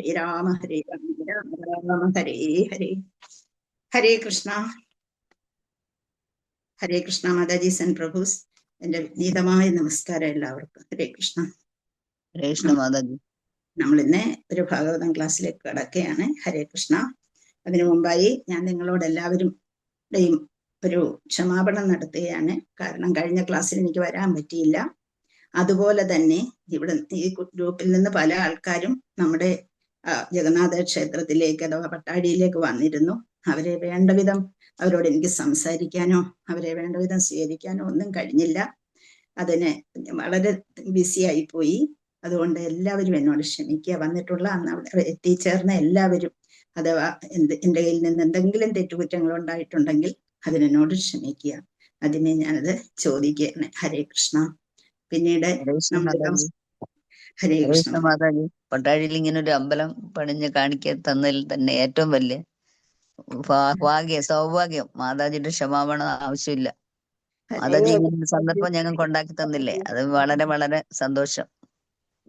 ഹരേ രാമ ഹരേ രാമ രാമ ഹരേ ഹരേ. ഹരേ കൃഷ്ണ. ഹരേ Krishna Mataji saint പ്രഭുസ്. എന്റെ വിനീതമായ നമസ്കാരം എല്ലാവർക്കും. ഹരേ കൃഷ്ണ. ഹരേ കൃഷ്ണ മാതാജി. നമ്മൾ ഇന്ന് ഒരു ഭാഗവതം ക്ലാസ്സിലേക്ക് കടക്കുകയാണ്. ഹരേ കൃഷ്ണ. അതിനു മുമ്പായി ഞാൻ നിങ്ങളോട് എല്ലാവരുടെയും ഒരു ക്ഷമാപണം നടത്തുകയാണ്. കാരണം കഴിഞ്ഞ ക്ലാസ്സിൽ എനിക്ക് വരാൻ പറ്റിയില്ല. അതുപോലെ തന്നെ ഇവിടെ ഈ ഗ്രൂപ്പിൽ നിന്ന് പല ആൾക്കാരും നമ്മുടെ ജഗന്നാഥ ക്ഷേത്രത്തിലേക്ക് അഥവാ പട്ടാടിയിലേക്ക് വന്നിരുന്നു. അവരെ വേണ്ട വിധം അവരോട് എനിക്ക് സംസാരിക്കാനോ അവരെ വേണ്ട വിധം സ്വീകരിക്കാനോ ഒന്നും കഴിഞ്ഞില്ല. അതിന് വളരെ ബിസിയായി പോയി. അതുകൊണ്ട് എല്ലാവരും എന്നോട് ക്ഷമിക്കുക. വന്നിട്ടുള്ള അന്ന് അവിടെ എത്തിച്ചേർന്ന എല്ലാവരും അഥവാ എൻ്റെ കയ്യിൽ നിന്ന് എന്തെങ്കിലും തെറ്റുകുറ്റങ്ങൾ ഉണ്ടായിട്ടുണ്ടെങ്കിൽ അതിനോട് ക്ഷമിക്കുക. അതിനെ ഞാനത് ചോദിക്കുകയാണ്. ഹരേ കൃഷ്ണ. പിന്നീട് ഹരേ കൃഷ്ണ മാതാജി. പട്ടാഴിയിൽ ഇങ്ങനെ ഒരു അമ്പലം പണിഞ്ഞ് കാണിക്കാൻ തന്നതിൽ തന്നെ ഏറ്റവും വലിയ സൗഭാഗ്യം. മാതാജിയുടെ ക്ഷമാപണം ആവശ്യമില്ല. മാതാജി ഇങ്ങനെ സന്ദർഭം ഞങ്ങൾക്ക് ഉണ്ടാക്കി തന്നില്ലേ, അത് വളരെ വളരെ സന്തോഷം.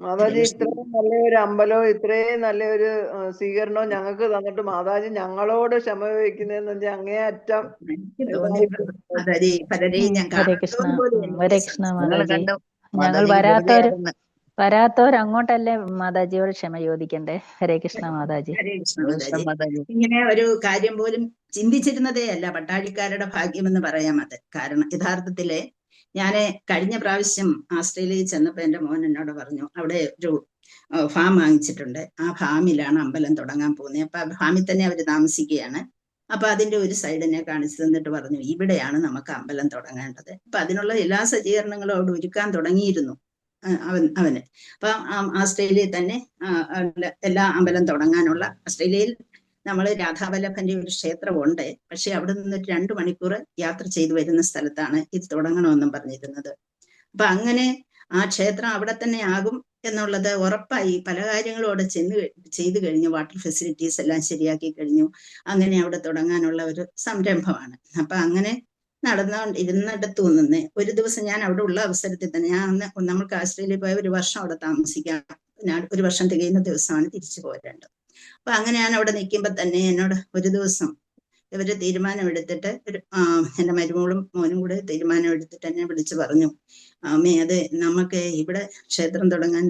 മാതാജി ഇത്രയും നല്ലൊരു അമ്പലവും ഇത്രയും നല്ലൊരു സ്വീകരണവും ഞങ്ങൾക്ക് തന്നിട്ട് മാതാജി ഞങ്ങളോട് ക്ഷമ ചോദിക്കുന്നതെന്ന് വെച്ചാൽ അങ്ങേയറ്റം. ഞങ്ങൾ വരാത്തവർ അങ്ങോട്ടല്ലേ മാതാജിയോട് ക്ഷമ ചോദിക്കണ്ടേ? ഹരേ കൃഷ്ണ മാതാജി. ഇങ്ങനെ ഒരു കാര്യം പോലും ചിന്തിച്ചിരുന്നതേ അല്ല. പട്ടാഴിക്കാരുടെ ഭാഗ്യമെന്ന് പറയാം അത്. കാരണം യഥാർത്ഥത്തില് ഞാന് കഴിഞ്ഞ പ്രാവശ്യം ആസ്ട്രേലിയയിൽ ചെന്നപ്പോ എന്റെ മോൻ എന്നോട് പറഞ്ഞു, അവിടെ ഒരു ഫാം വാങ്ങിച്ചിട്ടുണ്ട്, ആ ഫാമിലാണ് അമ്പലം തുടങ്ങാൻ പോകുന്നത്. അപ്പൊ ആ ഫാമിൽ തന്നെ അവര് താമസിക്കുകയാണ്. അപ്പൊ അതിന്റെ ഒരു സൈഡ് എന്നെ കാണിച്ചു തന്നിട്ട് പറഞ്ഞു, ഇവിടെയാണ് നമുക്ക് അമ്പലം തുടങ്ങേണ്ടത്. അപ്പൊ അതിനുള്ള എല്ലാ സജ്ജീകരണങ്ങളും അവിടെ ഒരുക്കാൻ തുടങ്ങിയിരുന്നു അവന്. അപ്പൊ ആസ്ട്രേലിയയിൽ തന്നെ എല്ലാ അമ്പലം തുടങ്ങാനുള്ള, ആസ്ട്രേലിയയിൽ നമ്മൾ രാധാവല്ലഭന്റെ ഒരു ക്ഷേത്രമുണ്ട്. പക്ഷെ അവിടെ നിന്ന് 2 മണിക്കൂർ യാത്ര ചെയ്തു വരുന്ന സ്ഥലത്താണ് ഇത് തുടങ്ങണമെന്നും പറഞ്ഞിരുന്നത്. അപ്പൊ അങ്ങനെ ആ ക്ഷേത്രം അവിടെ തന്നെ ആകും എന്നുള്ളത് ഉറപ്പായി. പല കാര്യങ്ങളും അവിടെ ചെയ്തു കഴിഞ്ഞു. വാട്ടർ ഫെസിലിറ്റീസ് എല്ലാം ശരിയാക്കി കഴിഞ്ഞു. അങ്ങനെ അവിടെ തുടങ്ങാനുള്ള ഒരു സംരംഭമാണ്. അപ്പൊ അങ്ങനെ നടന്നുകൊണ്ടിരുന്നിടത്തു നിന്ന് ഒരു ദിവസം ഞാൻ അവിടെ ഉള്ള അവസരത്തിൽ തന്നെ നമ്മൾക്ക് ആസ്ട്രേലിയയിൽ പോയ 1 വർഷം അവിടെ താമസിക്കാം. 1 വർഷം തികയുന്ന ദിവസമാണ് തിരിച്ചു പോരേണ്ടത്. അപ്പൊ അങ്ങനെ ഞാൻ അവിടെ നിൽക്കുമ്പോ തന്നെ എന്നോട് ഒരു ദിവസം ഇവര് തീരുമാനമെടുത്തിട്ട് എൻ്റെ മരുമോളും മോനും കൂടെ തീരുമാനമെടുത്തിട്ട് എന്നെ വിളിച്ചു പറഞ്ഞു, അമ്മേ അത് നമുക്ക് ഇവിടെ ക്ഷേത്രം തുടങ്ങാൻ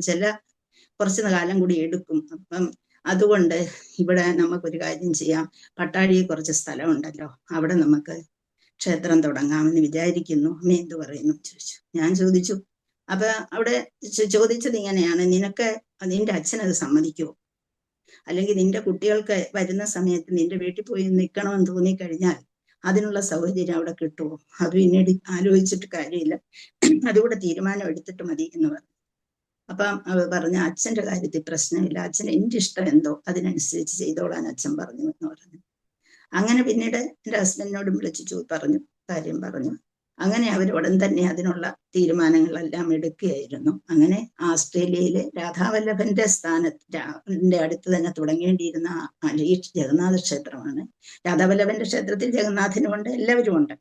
കുറച്ച് കാലം കൂടി എടുക്കും. അപ്പം അതുകൊണ്ട് ഇവിടെ നമുക്കൊരു കാര്യം ചെയ്യാം, പട്ടാഴിയിൽ കുറച്ച് സ്ഥലമുണ്ടല്ലോ, അവിടെ നമുക്ക് ക്ഷേത്രം തുടങ്ങാമെന്ന് വിചാരിക്കുന്നു. അമ്മ എന്ത് പറയുന്നു ചോദിച്ചു. ഞാൻ ചോദിച്ചു, അപ്പൊ അവിടെ ചോദിച്ചത് ഇങ്ങനെയാണ്, നിന്റെ അച്ഛനത് സമ്മതിക്കുമോ? അല്ലെങ്കിൽ നിന്റെ കുട്ടികൾക്ക് വരുന്ന സമയത്ത് നിന്റെ വീട്ടിൽ പോയി നിൽക്കണമെന്ന് തോന്നിക്കഴിഞ്ഞാൽ അതിനുള്ള സൗകര്യം അവിടെ കിട്ടുമോ? അത് പിന്നീട് ആലോചിച്ചിട്ട് കാര്യമില്ല, അതുകൂടെ തീരുമാനം എടുത്തിട്ട് മതി എന്ന് പറഞ്ഞു. അപ്പം അവർ പറഞ്ഞ, അച്ഛൻ്റെ കാര്യത്തിൽ പ്രശ്നമില്ല, അച്ഛൻ എൻ്റെ ഇഷ്ടം എന്തോ അതിനനുസരിച്ച് ചെയ്തോളാൻ അച്ഛൻ പറഞ്ഞു എന്ന് പറഞ്ഞു. അങ്ങനെ പിന്നീട് എൻ്റെ ഹസ്ബൻഡിനോടും വിളിച്ചു കാര്യം പറഞ്ഞു. അങ്ങനെ അവർ ഉടൻ തന്നെ അതിനുള്ള തീരുമാനങ്ങളെല്ലാം എടുക്കുകയായിരുന്നു. അങ്ങനെ ആസ്ട്രേലിയയിലെ രാധാവല്ലഭന്റെ സ്ഥാനത്തിന്റെ അടുത്ത് തന്നെ തുടങ്ങേണ്ടിയിരുന്ന ഈ ജഗന്നാഥ ക്ഷേത്രമാണ്. രാധാവല്ലഭന്റെ ക്ഷേത്രത്തിൽ ജഗന്നാഥനുമുണ്ട്, എല്ലാവരും ഉണ്ട്.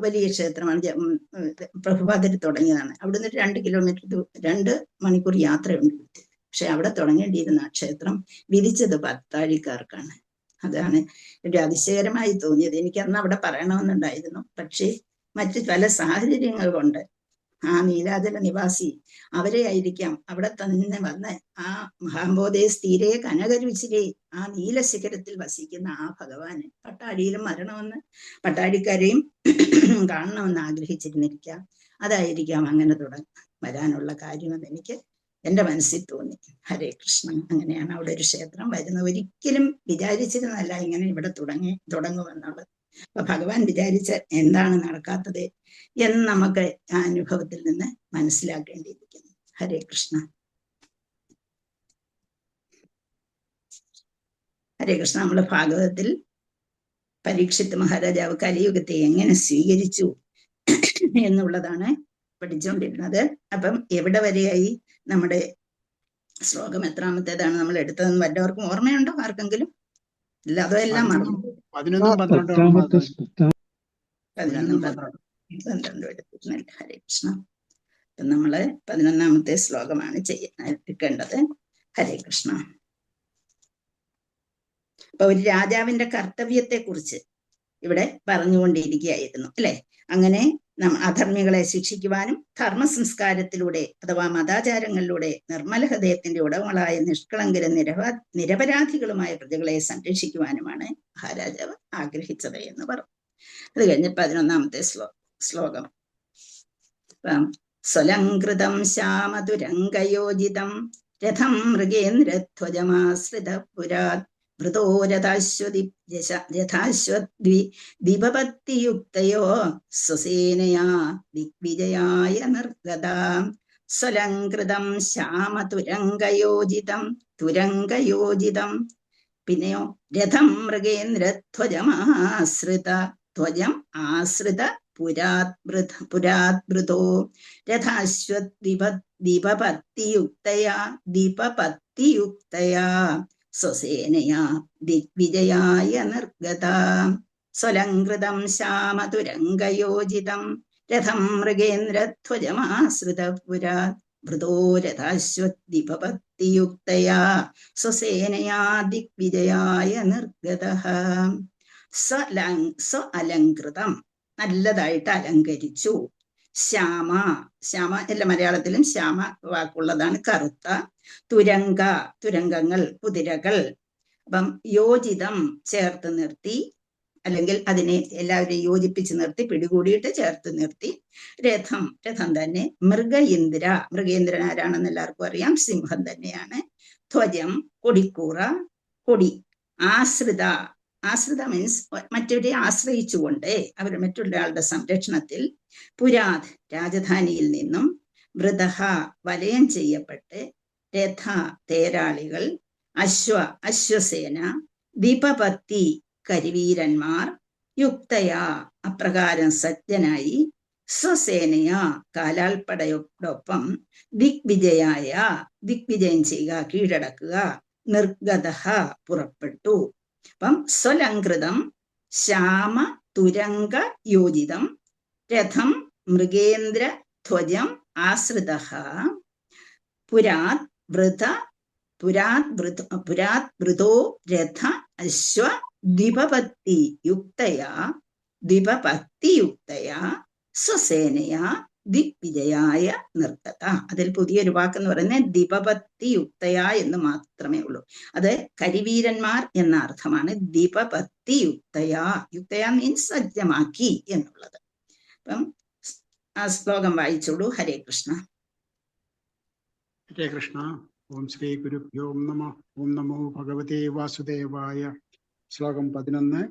വലിയ ക്ഷേത്രമാണ്. പ്രഭുപാദർ തുടങ്ങിയതാണ്. അവിടുന്ന് 2 കിലോമീറ്റർ 2 മണിക്കൂർ യാത്രയുണ്ട്. പക്ഷെ അവിടെ തുടങ്ങേണ്ടിയിരുന്ന ക്ഷേത്രം വിധിച്ചത് പട്ടാഴിക്കാർക്കാണ്. അതാണ് ഒരു അതിശയകരമായി തോന്നിയത്. എനിക്ക് അന്ന് അവിടെ പറയണമെന്നുണ്ടായിരുന്നു. പക്ഷേ മറ്റു പല സാഹചര്യങ്ങൾ കൊണ്ട് ആ നീലാചല നിവാസി അവരെ ആയിരിക്കാം അവിടെ തന്നെ വന്ന് ആ മഹാംബോധേസ് തീരെ കനകരുചിരെ ആ നീലശിഖരത്തിൽ വസിക്കുന്ന ആ ഭഗവാന് പട്ടാഴിയിലും വരണമെന്ന്, പട്ടാഴിക്കാരെയും കാണണമെന്ന് ആഗ്രഹിച്ചിരുന്നിരിക്കാം. അതായിരിക്കാം അങ്ങനെ വരാനുള്ള കാര്യമെന്ന് എനിക്ക് എൻ്റെ മനസ്സിൽ തോന്നി. ഹരേ കൃഷ്ണ. അങ്ങനെയാണ് അവിടെ ഒരു ക്ഷേത്രം വരുന്നത്. ഒരിക്കലും വിചാരിച്ചിരുന്നല്ല ഇങ്ങനെ ഇവിടെ തുടങ്ങുമെന്നുള്ളത്. അപ്പൊ ഭഗവാൻ വിചാരിച്ച എന്താണ് നടക്കാത്തത് എന്ന് നമുക്ക് ആ അനുഭവത്തിൽ നിന്ന് മനസ്സിലാക്കേണ്ടിയിരിക്കുന്നു. ഹരേ കൃഷ്ണ. ഹരേ കൃഷ്ണ. നമ്മൾ ഭാഗവതത്തിൽ പരീക്ഷിത് മഹാരാജാവ് കലിയുഗത്തെ എങ്ങനെ സ്വീകരിച്ചു എന്നുള്ളതാണ് പഠിച്ചുകൊണ്ടിരുന്നത്. അപ്പം എവിടെ വരെയായി? നമ്മുടെ ശ്ലോകം എത്രാമത്തേതാണ് നമ്മൾ എടുത്തതെന്ന് വല്ലവർക്കും ഓർമ്മയുണ്ടോ? ആർക്കെങ്കിലും? ഇല്ല, അതോ എല്ലാം മറന്നു? 11ഉം 12ഉം എടുത്തിരുന്നില്ല. ഹരേ കൃഷ്ണ. അപ്പം നമ്മള് 11ാമത്തെ ശ്ലോകമാണ് എടുക്കേണ്ടത്. ഹരേ കൃഷ്ണ. അപ്പൊ ഒരു രാജാവിന്റെ കർത്തവ്യത്തെ കുറിച്ച് ഇവിടെ പറഞ്ഞുകൊണ്ടിരിക്കുകയായിരുന്നു അല്ലെ. അങ്ങനെ അധർമ്മികളെ ശിക്ഷിക്കുവാനും ധർമ്മസംസ്കാരത്തിലൂടെ അഥവാ മതാചാരങ്ങളിലൂടെ നിർമ്മല ഹൃദയത്തിന്റെ ഉടമകളായ നിഷ്കളങ്കരും നിരപരാധികളുമായ പ്രജകളെ സംരക്ഷിക്കുവാനുമാണ് മഹാരാജാവ് ആഗ്രഹിച്ചത് എന്ന് പറഞ്ഞു. അത് കഴിഞ്ഞ് 11ാമത്തെ ശ്ലോകം. സ്വലംകൃതം ശ്യാമതുരംഗയോജിതം രഥം മൃഗേന്ദ്രധ്വജമാശ്രിത പുരാത് വൃതോരഥാശ്വദ്വിപപത്തിയുക്തയോ സ്വസേനയാ ദിഗ്വിജയായ നിർഗതാ. സ്വലംകൃതം ശ്യാമതുരംഗയോജിതം തുരംഗയോജിതം. പിന്നെയോ രഥം മൃഗേന്ദ്രധ്വജമാശ്രിത ധ്വജം ആശ്രിത പുരാത്ഭൃതോ രഥാശ്വദ്വിപപത്തിയുക്തയാ സ്വസേനയാ ദിഗ്വിജയായ നിർഗതാ. സ്വലംകൃതം ശ്യാമതുരംഗയോജിതം രഥം മൃഗേന്ദ്രധ്വജമാശ്രിത പുരാത് വൃതോ രഥാശ്വദ്വിപപത്തിയുക്തയാ സ്വസേനയാ ദിഗ്വിജയായ നിർഗതഃ. അലങ്കൃതം നല്ലതായിട്ട് അലങ്കരിച്ചു. ശ്യാമ, ശ്യാമ എല്ലാ മലയാളത്തിലും ശ്യാമ വാക്കുള്ളതാണ്, കറുത്ത. തുരങ്ക, തുരങ്കങ്ങൾ, കുതിരകൾ. അപ്പം യോജിതം ചേർത്ത് നിർത്തി, അല്ലെങ്കിൽ അതിനെ എല്ലാവരെയും യോജിപ്പിച്ച് നിർത്തി, പിടികൂടിയിട്ട് ചേർത്ത് നിർത്തി. രഥം, രഥം തന്നെ. മൃഗേന്ദ്ര, മൃഗേന്ദ്രൻ ആരാണെന്ന് എല്ലാവർക്കും അറിയാം, സിംഹം തന്നെയാണ്. ധ്വജം കൊടിക്കൂറ, കൊടി. ആശ്രിത, ആശ്രിത മീൻസ് മറ്റവരെ ആശ്രയിച്ചുകൊണ്ട്, അവർ മറ്റുള്ളയാളുടെ സംരക്ഷണത്തിൽ. പുരാത് രാജധാനിയിൽ നിന്നും. വൃതഹ വലയം ചെയ്യപ്പെട്ട്. രഥ തേരാളികൾ. അശ്വസേന. വിപപത്തി കരിവീരന്മാർ. യുക്തയാ അപ്രകാരം സജ്ജനായി. സ്വസേനയാ കാലാൾപ്പടയോടൊപ്പം. ദിഗ്വിജയായ ദിഗ്വിജയം ചെയ്യുക, കീഴടക്കുക. നിർഗതഃ പുറപ്പെട്ടു. അപ്പം സ്വലംകൃതം ശ്യാമ തുരങ്ക യോജിതം രഥം മൃഗേന്ദ്ര ധ്വജം ആശ്രിതഃ പുരാത് വൃതോ രഥ അശ്വ ദ്വിപപത്തിയുക്തയാ സ്വസേനയാ ദിഗ്വിജയായ നിർഗത. അതിൽ പുതിയൊരു വാക്കെന്ന് പറയുന്നത് ദിപപത്തിയുക്തയ എന്ന് മാത്രമേ ഉള്ളൂ. അത് കരിവീരന്മാർ എന്ന അർത്ഥമാണ്. ദിപപത്തിയുക്തയ, യുക്തയ മീൻസ് സജ്ജമാക്കി എന്നുള്ളത്. അപ്പം ആ ശ്ലോകം വായിച്ചോളൂ. ഹരേ കൃഷ്ണ. ഹരേ കൃഷ്ണ. ഓം ശ്രീ ഗുരുഭ്യോ നമഃ. ഓം നമോ ഭഗവതേ വാസുദേവായ. ശ്ലോകം 11.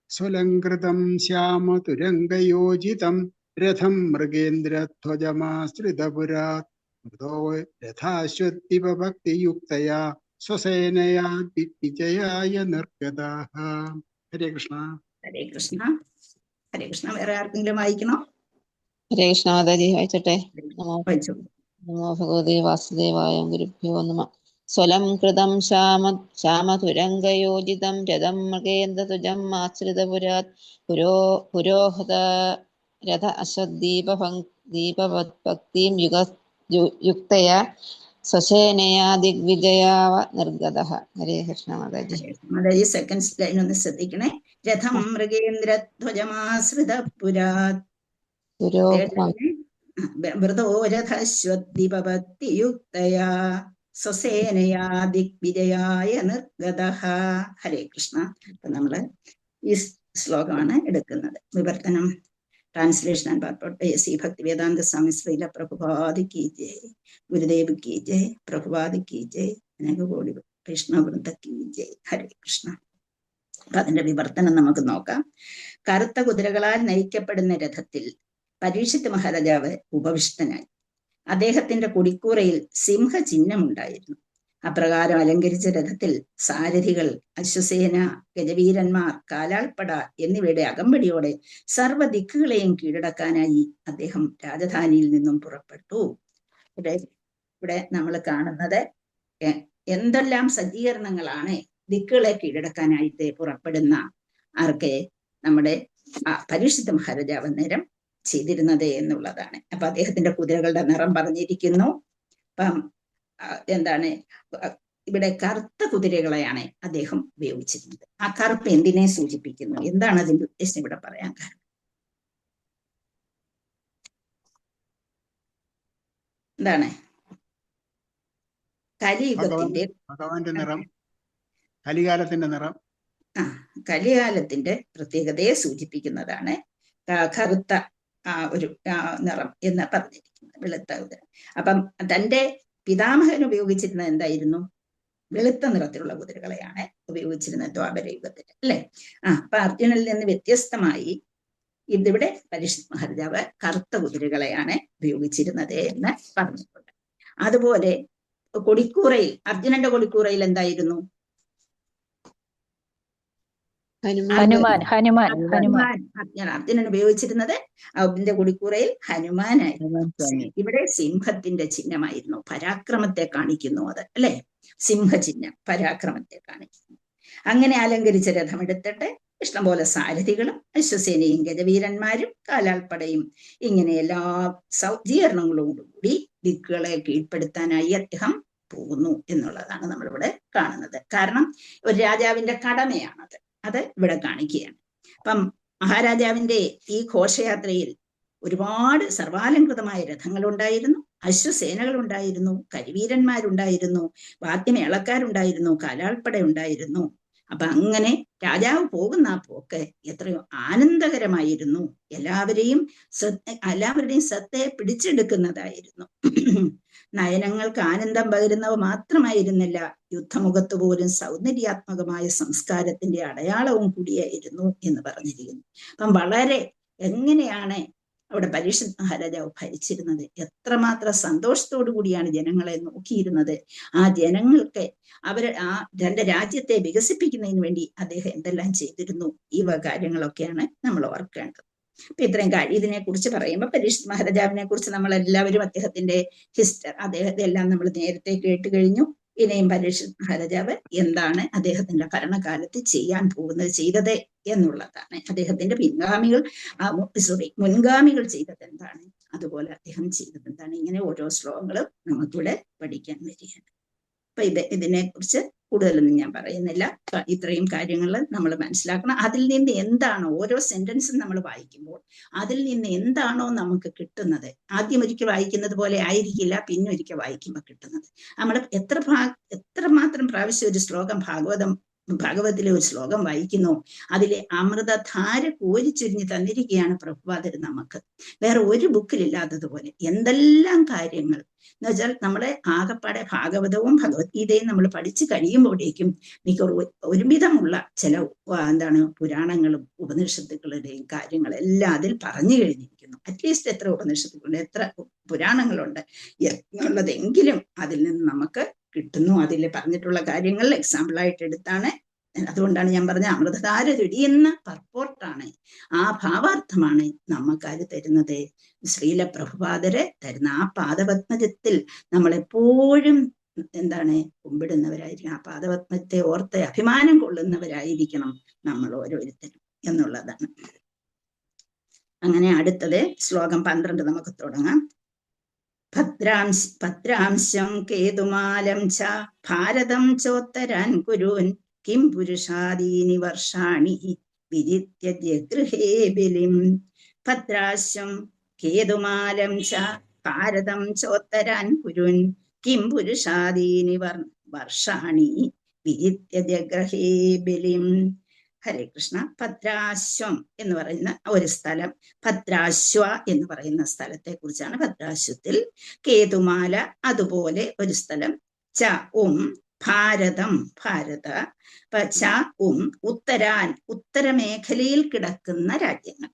സ്വലംകൃതം ശ്യാമതുരംഗയോജിതം രഥം മൃഗേന്ദ്രധ്വജമാശ്രിതപുരാത് വൃതോ രഥാശ്വദ്വിപപത്തിയുക്തയാ സ്വസേനയാ ദിഗ്വിജയായ നിർഗതാഃ. ഹരേ കൃഷ്ണ. ഹരേ കൃഷ്ണ. ഹരേ കൃഷ്ണ. വേറെ ആർക്കെങ്കിലും വായിക്കണോ? ഹരേ കൃഷ്ണ മാതാജി വായിച്ചോട്ടെ. വായിച്ചോളൂ. നമോ ഭഗവതേ വാസുദേവായ. ഗുരുഭ്യോ നമഃ. സ്വലം കൃതം ശ്യാമതുരംഗയോജിതം രഥം മൃഗേന്ദ്രധ്വജം ആശ്രിതപുരാത് പുരോഹത രഥ അശ്വദ്ദീപഭക്തിം യുക്തയാ സ്വസേനയാ ദിഗ്വിജയാവ നിർഗതഃ. ഹരേ കൃഷ്ണ മാതാജി. മാതാജി സെക്കൻഡ് ലൈൻ ഒന്ന് ശ്രദ്ധിക്കണേ. രഥം മൃഗേന്ദ്രധ്വജമാശ്രിത പുരാത് വൃതോ രഥശ്വദ്വിപപത്തിയുക്തയാ സ്വസേനയാ ദിഗ്വിജയായ നിർഗതഃ. ഹരേ കൃഷ്ണ. അപ്പൊ നമ്മള് ഈ ശ്ലോകമാണ് എടുക്കുന്നത്. വിവർത്തനം, ട്രാൻസ്ലേഷൻ ആൻഡ് പർപ്പട്ട് ശ്രീ ഭക്തിവേദാന്ത സ്വാമി ശ്രീല പ്രഭുപാദി കി ജയ്. ഗുരുദേവ് കി ജയ്. പ്രഭുപാദി കി ജയ്. അനേകകോടി വൈഷ്ണവവൃന്ദ കി ജയ്. ഹരേ കൃഷ്ണ. അപ്പൊ അതിന്റെ വിവർത്തനം നമുക്ക് നോക്കാം. കറുത്ത കുതിരകളാൽ നയിക്കപ്പെടുന്ന രഥത്തിൽ പരീക്ഷിത് മഹാരാജാവ് ഉപവിഷ്ടനായി. അദ്ദേഹത്തിന്റെ കൊടിക്കൂറയിൽ സിംഹചിഹ്നമുണ്ടായിരുന്നു. അപ്രകാരം അലങ്കരിച്ച രഥത്തിൽ സാരഥികൾ, അശ്വസേന, ഗജവീരന്മാർ, കാലാൾപ്പട എന്നിവയുടെ അകമ്പടിയോടെ സർവ്വ ദിക്കുകളെയും കീഴടക്കാനായി അദ്ദേഹം രാജധാനിയിൽ നിന്നും പുറപ്പെട്ടു. ഇവിടെ നമ്മൾ കാണുന്നത് എന്തെല്ലാം സജ്ജീകരണങ്ങളാണ് ദിക്കുകളെ കീഴടക്കാനായിട്ട് പുറപ്പെടുന്ന ആർക്ക് നമ്മുടെ പരീക്ഷിത് മഹാരാജാവ് നേരം ചെയ്തിരുന്നത് എന്നുള്ളതാണ്. അപ്പൊ അദ്ദേഹത്തിന്റെ കുതിരകളുടെ നിറം പറഞ്ഞിരിക്കുന്നു. അപ്പം എന്താണ്, ഇവിടെ കറുത്ത കുതിരകളെയാണ് അദ്ദേഹം ഉപയോഗിച്ചിരുന്നത്. ആ കറുപ്പ് എന്തിനെ സൂചിപ്പിക്കുന്നു? എന്താണ് അതിന്റെ ഉദ്ദേശം ഇവിടെ പറയാൻ കാരണം? എന്താണ്? കലിയുഗത്തിന്റെ ഭഗവാന്റെ നിറം, കലികാലത്തിന്റെ നിറം. കലികാലത്തിന്റെ പ്രത്യേകതയെ സൂചിപ്പിക്കുന്നതാണ് കറുത്ത ഒരു നിറം എന്ന് പറഞ്ഞിരിക്കുന്നത്, വെളുത്ത കുതിര. അപ്പം തന്റെ പിതാമഹൻ ഉപയോഗിച്ചിരുന്നത് എന്തായിരുന്നു? വെളുത്ത നിറത്തിലുള്ള കുതിരകളെയാണ് ഉപയോഗിച്ചിരുന്നത് ദ്വാപരയുഗത്തിൽ, അല്ലെ? അപ്പൊ അർജുനനിൽ നിന്ന് വ്യത്യസ്തമായി ഇതിവിടെ പരീക്ഷിത് മഹാരാജാവ് കറുത്ത കുതിരകളെയാണ് ഉപയോഗിച്ചിരുന്നത് എന്ന് പറഞ്ഞിട്ടുണ്ട്. അതുപോലെ കൊടിക്കൂറയിൽ, അർജുനന്റെ കൊടിക്കൂറയിൽ എന്തായിരുന്നു? അർജുനൻ ഉപയോഗിച്ചിരുന്നത് അതിന്റെ കൊടിക്കൂറയിൽ ഹനുമാനായിരുന്നു. ഇവിടെ സിംഹത്തിന്റെ ചിഹ്നമായിരുന്നു, പരാക്രമത്തെ കാണിക്കുന്നു അത്, അല്ലെ? സിംഹചിഹ്നം പരാക്രമത്തെ കാണിക്കുന്നു. അങ്ങനെ അലങ്കരിച്ച രഥം എടുത്തിട്ട് ഇഷ്ടംപോലെ സാരഥികളും അശ്വസേനയും ഗജവീരന്മാരും കാലാൾപ്പടയും ഇങ്ങനെ എല്ലാ സജ്ജീകരണങ്ങളോടുകൂടി ദിക്കുകളെ കീഴ്പ്പെടുത്താനായി അദ്ദേഹം പോകുന്നു എന്നുള്ളതാണ് നമ്മളിവിടെ കാണുന്നത്. കാരണം ഒരു രാജാവിന്റെ കടമയാണത്, അത് ഇവിടെ കാണിക്കുകയാണ്. അപ്പം മഹാരാജാവിന്റെ ഈ ഘോഷയാത്രയിൽ ഒരുപാട് സർവാലങ്കൃതമായ രഥങ്ങളുണ്ടായിരുന്നു, അശ്വസേനകളുണ്ടായിരുന്നു, കരിവീരന്മാരുണ്ടായിരുന്നു, വാദ്യമേളക്കാരുണ്ടായിരുന്നു, കാലാൾപ്പട ഉണ്ടായിരുന്നു. അപ്പൊ അങ്ങനെ രാജാവ് പോകുന്ന ആ പോക്ക് എത്രയോ ആനന്ദകരമായിരുന്നു. എല്ലാവരുടെയും ശ്രദ്ധയെ പിടിച്ചെടുക്കുന്നതായിരുന്നു. നയനങ്ങൾക്ക് ആനന്ദം പകരുന്നവ മാത്രമായിരുന്നില്ല, യുദ്ധമുഖത്ത് പോലും സൗന്ദര്യാത്മകമായ സംസ്കാരത്തിന്റെ അടയാളവും കൂടിയായിരുന്നു എന്ന് പറഞ്ഞിരിക്കുന്നു. അപ്പം വളരെ എങ്ങനെയാണ് അവിടെ പരീക്ഷിത് മഹാരാജാവ് ഭരിച്ചിരുന്നത്, എത്രമാത്രം സന്തോഷത്തോടു കൂടിയാണ് ജനങ്ങളെ നോക്കിയിരുന്നത്. ആ ജനങ്ങൾക്ക് തന്റെ രാജ്യത്തെ വികസിപ്പിക്കുന്നതിന് വേണ്ടി അദ്ദേഹം എന്തെല്ലാം ചെയ്തിരുന്നു, ഈ കാര്യങ്ങളൊക്കെയാണ് നമ്മൾ ഓർക്കേണ്ടത്. അപ്പൊ ഇത്രയും കാര്യം ഇതിനെ കുറിച്ച് പറയുമ്പോൾ പരീക്ഷിത് മഹാരാജാവിനെ കുറിച്ച് നമ്മൾ എല്ലാവരും അദ്ദേഹത്തിന്റെ അദ്ദേഹത്തെ എല്ലാം നമ്മൾ നേരത്തെ കേട്ട് കഴിഞ്ഞു. ഇനിയും പരീക്ഷിത് മഹാരാജാവ് എന്താണ് അദ്ദേഹത്തിന്റെ ഭരണകാലത്ത് ചെയ്യാൻ പോകുന്നത്, ചെയ്തത് എന്നുള്ളതാണ്. അദ്ദേഹത്തിന്റെ മുൻഗാമികൾ ചെയ്തത് എന്താണ്, അതുപോലെ അദ്ദേഹം ചെയ്തത് എന്താണ്, ഇങ്ങനെ ഓരോ ശ്ലോകങ്ങളും നമുക്കിവിടെ പഠിക്കാൻ വരികയാണ്. അപ്പൊ ഇതിനെ കുറിച്ച് കൂടുതലൊന്നും ഞാൻ പറയുന്നില്ല. ഇത്രയും കാര്യങ്ങൾ നമ്മൾ മനസ്സിലാക്കണം. അതിൽ നിന്ന് എന്താണ് ഓരോ സെന്റൻസും നമ്മൾ വായിക്കുമ്പോൾ അതിൽ നിന്ന് എന്താണോ നമുക്ക് കിട്ടുന്നത്, ആദ്യം ഒരിക്കൽ വായിക്കുന്നത് പോലെ ആയിരിക്കില്ല പിന്നൊരിക്കൽ വായിക്കുമ്പോൾ കിട്ടുന്നത്. നമ്മൾ എത്രമാത്രം പ്രാവശ്യം ഒരു ശ്ലോകം ഭാഗവതത്തിലെ ഒരു ശ്ലോകം വായിക്കുന്നു, അതിലെ അമൃതധാര കോരിച്ചൊരിഞ്ഞ് തന്നിരിക്കുകയാണ് പ്രഭുപാദർ നമുക്ക്. വേറെ ഒരു ബുക്കിലില്ലാത്തതുപോലെ എന്തെല്ലാം കാര്യങ്ങൾ എന്ന് വെച്ചാൽ നമ്മളെ ആകപ്പാടെ ഭാഗവതവും ഭഗവത്ഗീതയും നമ്മൾ പഠിച്ചു കഴിയുമ്പോഴേക്കും ഒരുവിധമുള്ള ചില പുരാണങ്ങളും ഉപനിഷത്തുക്കളുടെയും കാര്യങ്ങളെല്ലാം അതിൽ പറഞ്ഞു കഴിഞ്ഞിരിക്കുന്നു. അറ്റ്ലീസ്റ്റ് എത്ര ഉപനിഷത്തുക്കളുണ്ട്, എത്ര പുരാണങ്ങളുണ്ട് എന്നുള്ളതെങ്കിലും അതിൽ നിന്ന് നമുക്ക് കിട്ടുന്നു. അതിൽ പറഞ്ഞിട്ടുള്ള കാര്യങ്ങൾ എക്സാമ്പിളായിട്ട് എടുത്താണ്. അതുകൊണ്ടാണ് ഞാൻ പറഞ്ഞ അമൃതധാര ചൊരിയുന്ന പർപ്പോർട്ടാണ്, ആ ഭാവാർത്ഥമാണ് നമുക്കാര് തരുന്നത്. ശ്രീല പ്രഭുപാദര് തരുന്ന ആ പാദപത്മജത്തിൽ നമ്മളെപ്പോഴും കുമ്പിടുന്നവരായിരിക്കണം. ആ പാദപത്മത്തെ ഓർത്ത് അഭിമാനം കൊള്ളുന്നവരായിരിക്കണം നമ്മൾ ഓരോരുത്തരും എന്നുള്ളതാണ്. അങ്ങനെ അടുത്തത് ശ്ലോകം 12 നമുക്ക് തുടങ്ങാം. ഭദ്രാംശം കേതുമാലം ച ഭാരതം ചോത്തരാൻ കുരുൻ കിം പുരുഷാദീനി വർഷാണി വിരിത്യ ജഗൃഹേ ബലിം. ഭദ്രാംശം കേതുമാലം ച ഭാരതം ചോത്തരാൻ കുരുൻ കിം പുരുഷാദീനി വർഷാണി വിരിത്യ ജഗൃഹേ ബലിം. ഹരേ കൃഷ്ണ. ഭദ്രാശ്വം എന്ന് പറയുന്ന ഒരു സ്ഥലം, ഭദ്രാശ്വ എന്ന് പറയുന്ന സ്ഥലത്തെ കുറിച്ചാണ്. ഭദ്രാശ്വത്തിൽ കേതുമാല, അതുപോലെ ഒരു സ്ഥലം. ച ഭാരതം, ച ഉത്തരാൻ, ഉത്തരമേഖലയിൽ കിടക്കുന്ന രാജ്യങ്ങൾ.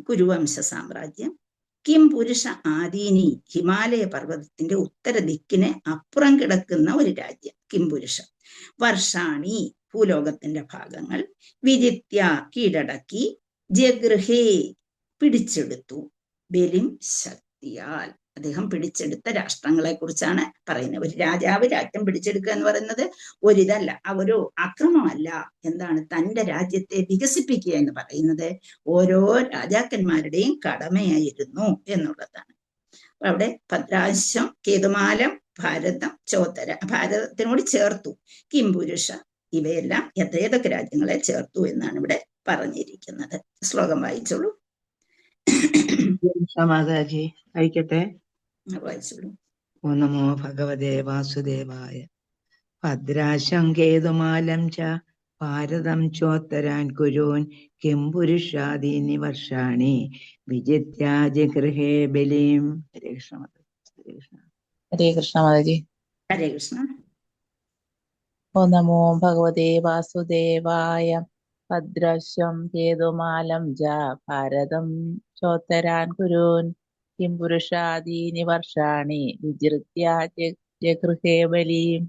കുരുവംശ സാമ്രാജ്യം. കിം പുരുഷ ആദീനി, ഹിമാലയ പർവ്വതത്തിന്റെ ഉത്തര ദിക്കിന് അപ്പുറം കിടക്കുന്ന ഒരു രാജ്യം കിം പുരുഷ. വർഷാണി, ഭൂലോകത്തിന്റെ ഭാഗങ്ങൾ. വിജിത്യ, കീഴടക്കി. ജഗൃഹേ, പിടിച്ചെടുത്തു. ബലിം, ശക്തിയാൽ. അദ്ദേഹം പിടിച്ചെടുത്ത രാഷ്ട്രങ്ങളെ കുറിച്ചാണ് പറയുന്നത്. ഒരു രാജാവ് രാജ്യം പിടിച്ചെടുക്കുക എന്ന് പറയുന്നത് ഒരിതല്ല, ഒരു അക്രമമല്ല. തന്റെ രാജ്യത്തെ വികസിപ്പിക്കുക എന്ന് പറയുന്നത് ഓരോ രാജാക്കന്മാരുടെയും കടമയായിരുന്നു എന്നുള്ളതാണ്. അവിടെ ഭദ്രാശ്വം, കേതുമാലം, ഭാരതം ചോത്തര, ഭാരതത്തിനോട് ചേർത്തു. കിംപുരുഷ ഇവയെല്ലാം ഏതൊക്കെ രാജ്യങ്ങളെ ചേർത്തു എന്നാണ് ഇവിടെ പറഞ്ഞിരിക്കുന്നത്. ശ്ലോകം വായിച്ചോളൂ. മാതാജി വായിക്കട്ടെ. വായിച്ചോളൂ. ഓ നമോ ഭഗവതേ വാസുദേവായ. ഭദ്രാശം കേതുമാലം ച ഭാരതം ചോത്തരാൻ കുരൂൻ കിം പുരുഷാദീനി വർഷാണി വിജിത്യാജഗൃഹേ ബലിം. ഹരേ കൃഷ്ണ മാതാജി. ഹരേ കൃഷ്ണ മാതാജി. ഹരേ കൃഷ്ണ. ഓ നമോ ഭഗവതേ വാസുദേവായ. ഭദ്രശ്യം കേതുമാലം ജ ഭാരതം ചോത്തരാൻ കുരൂൻ കിം പുരുഷാദീനി വർഷാണി വിജിത്യ ജഗൃഹേ ബലിം.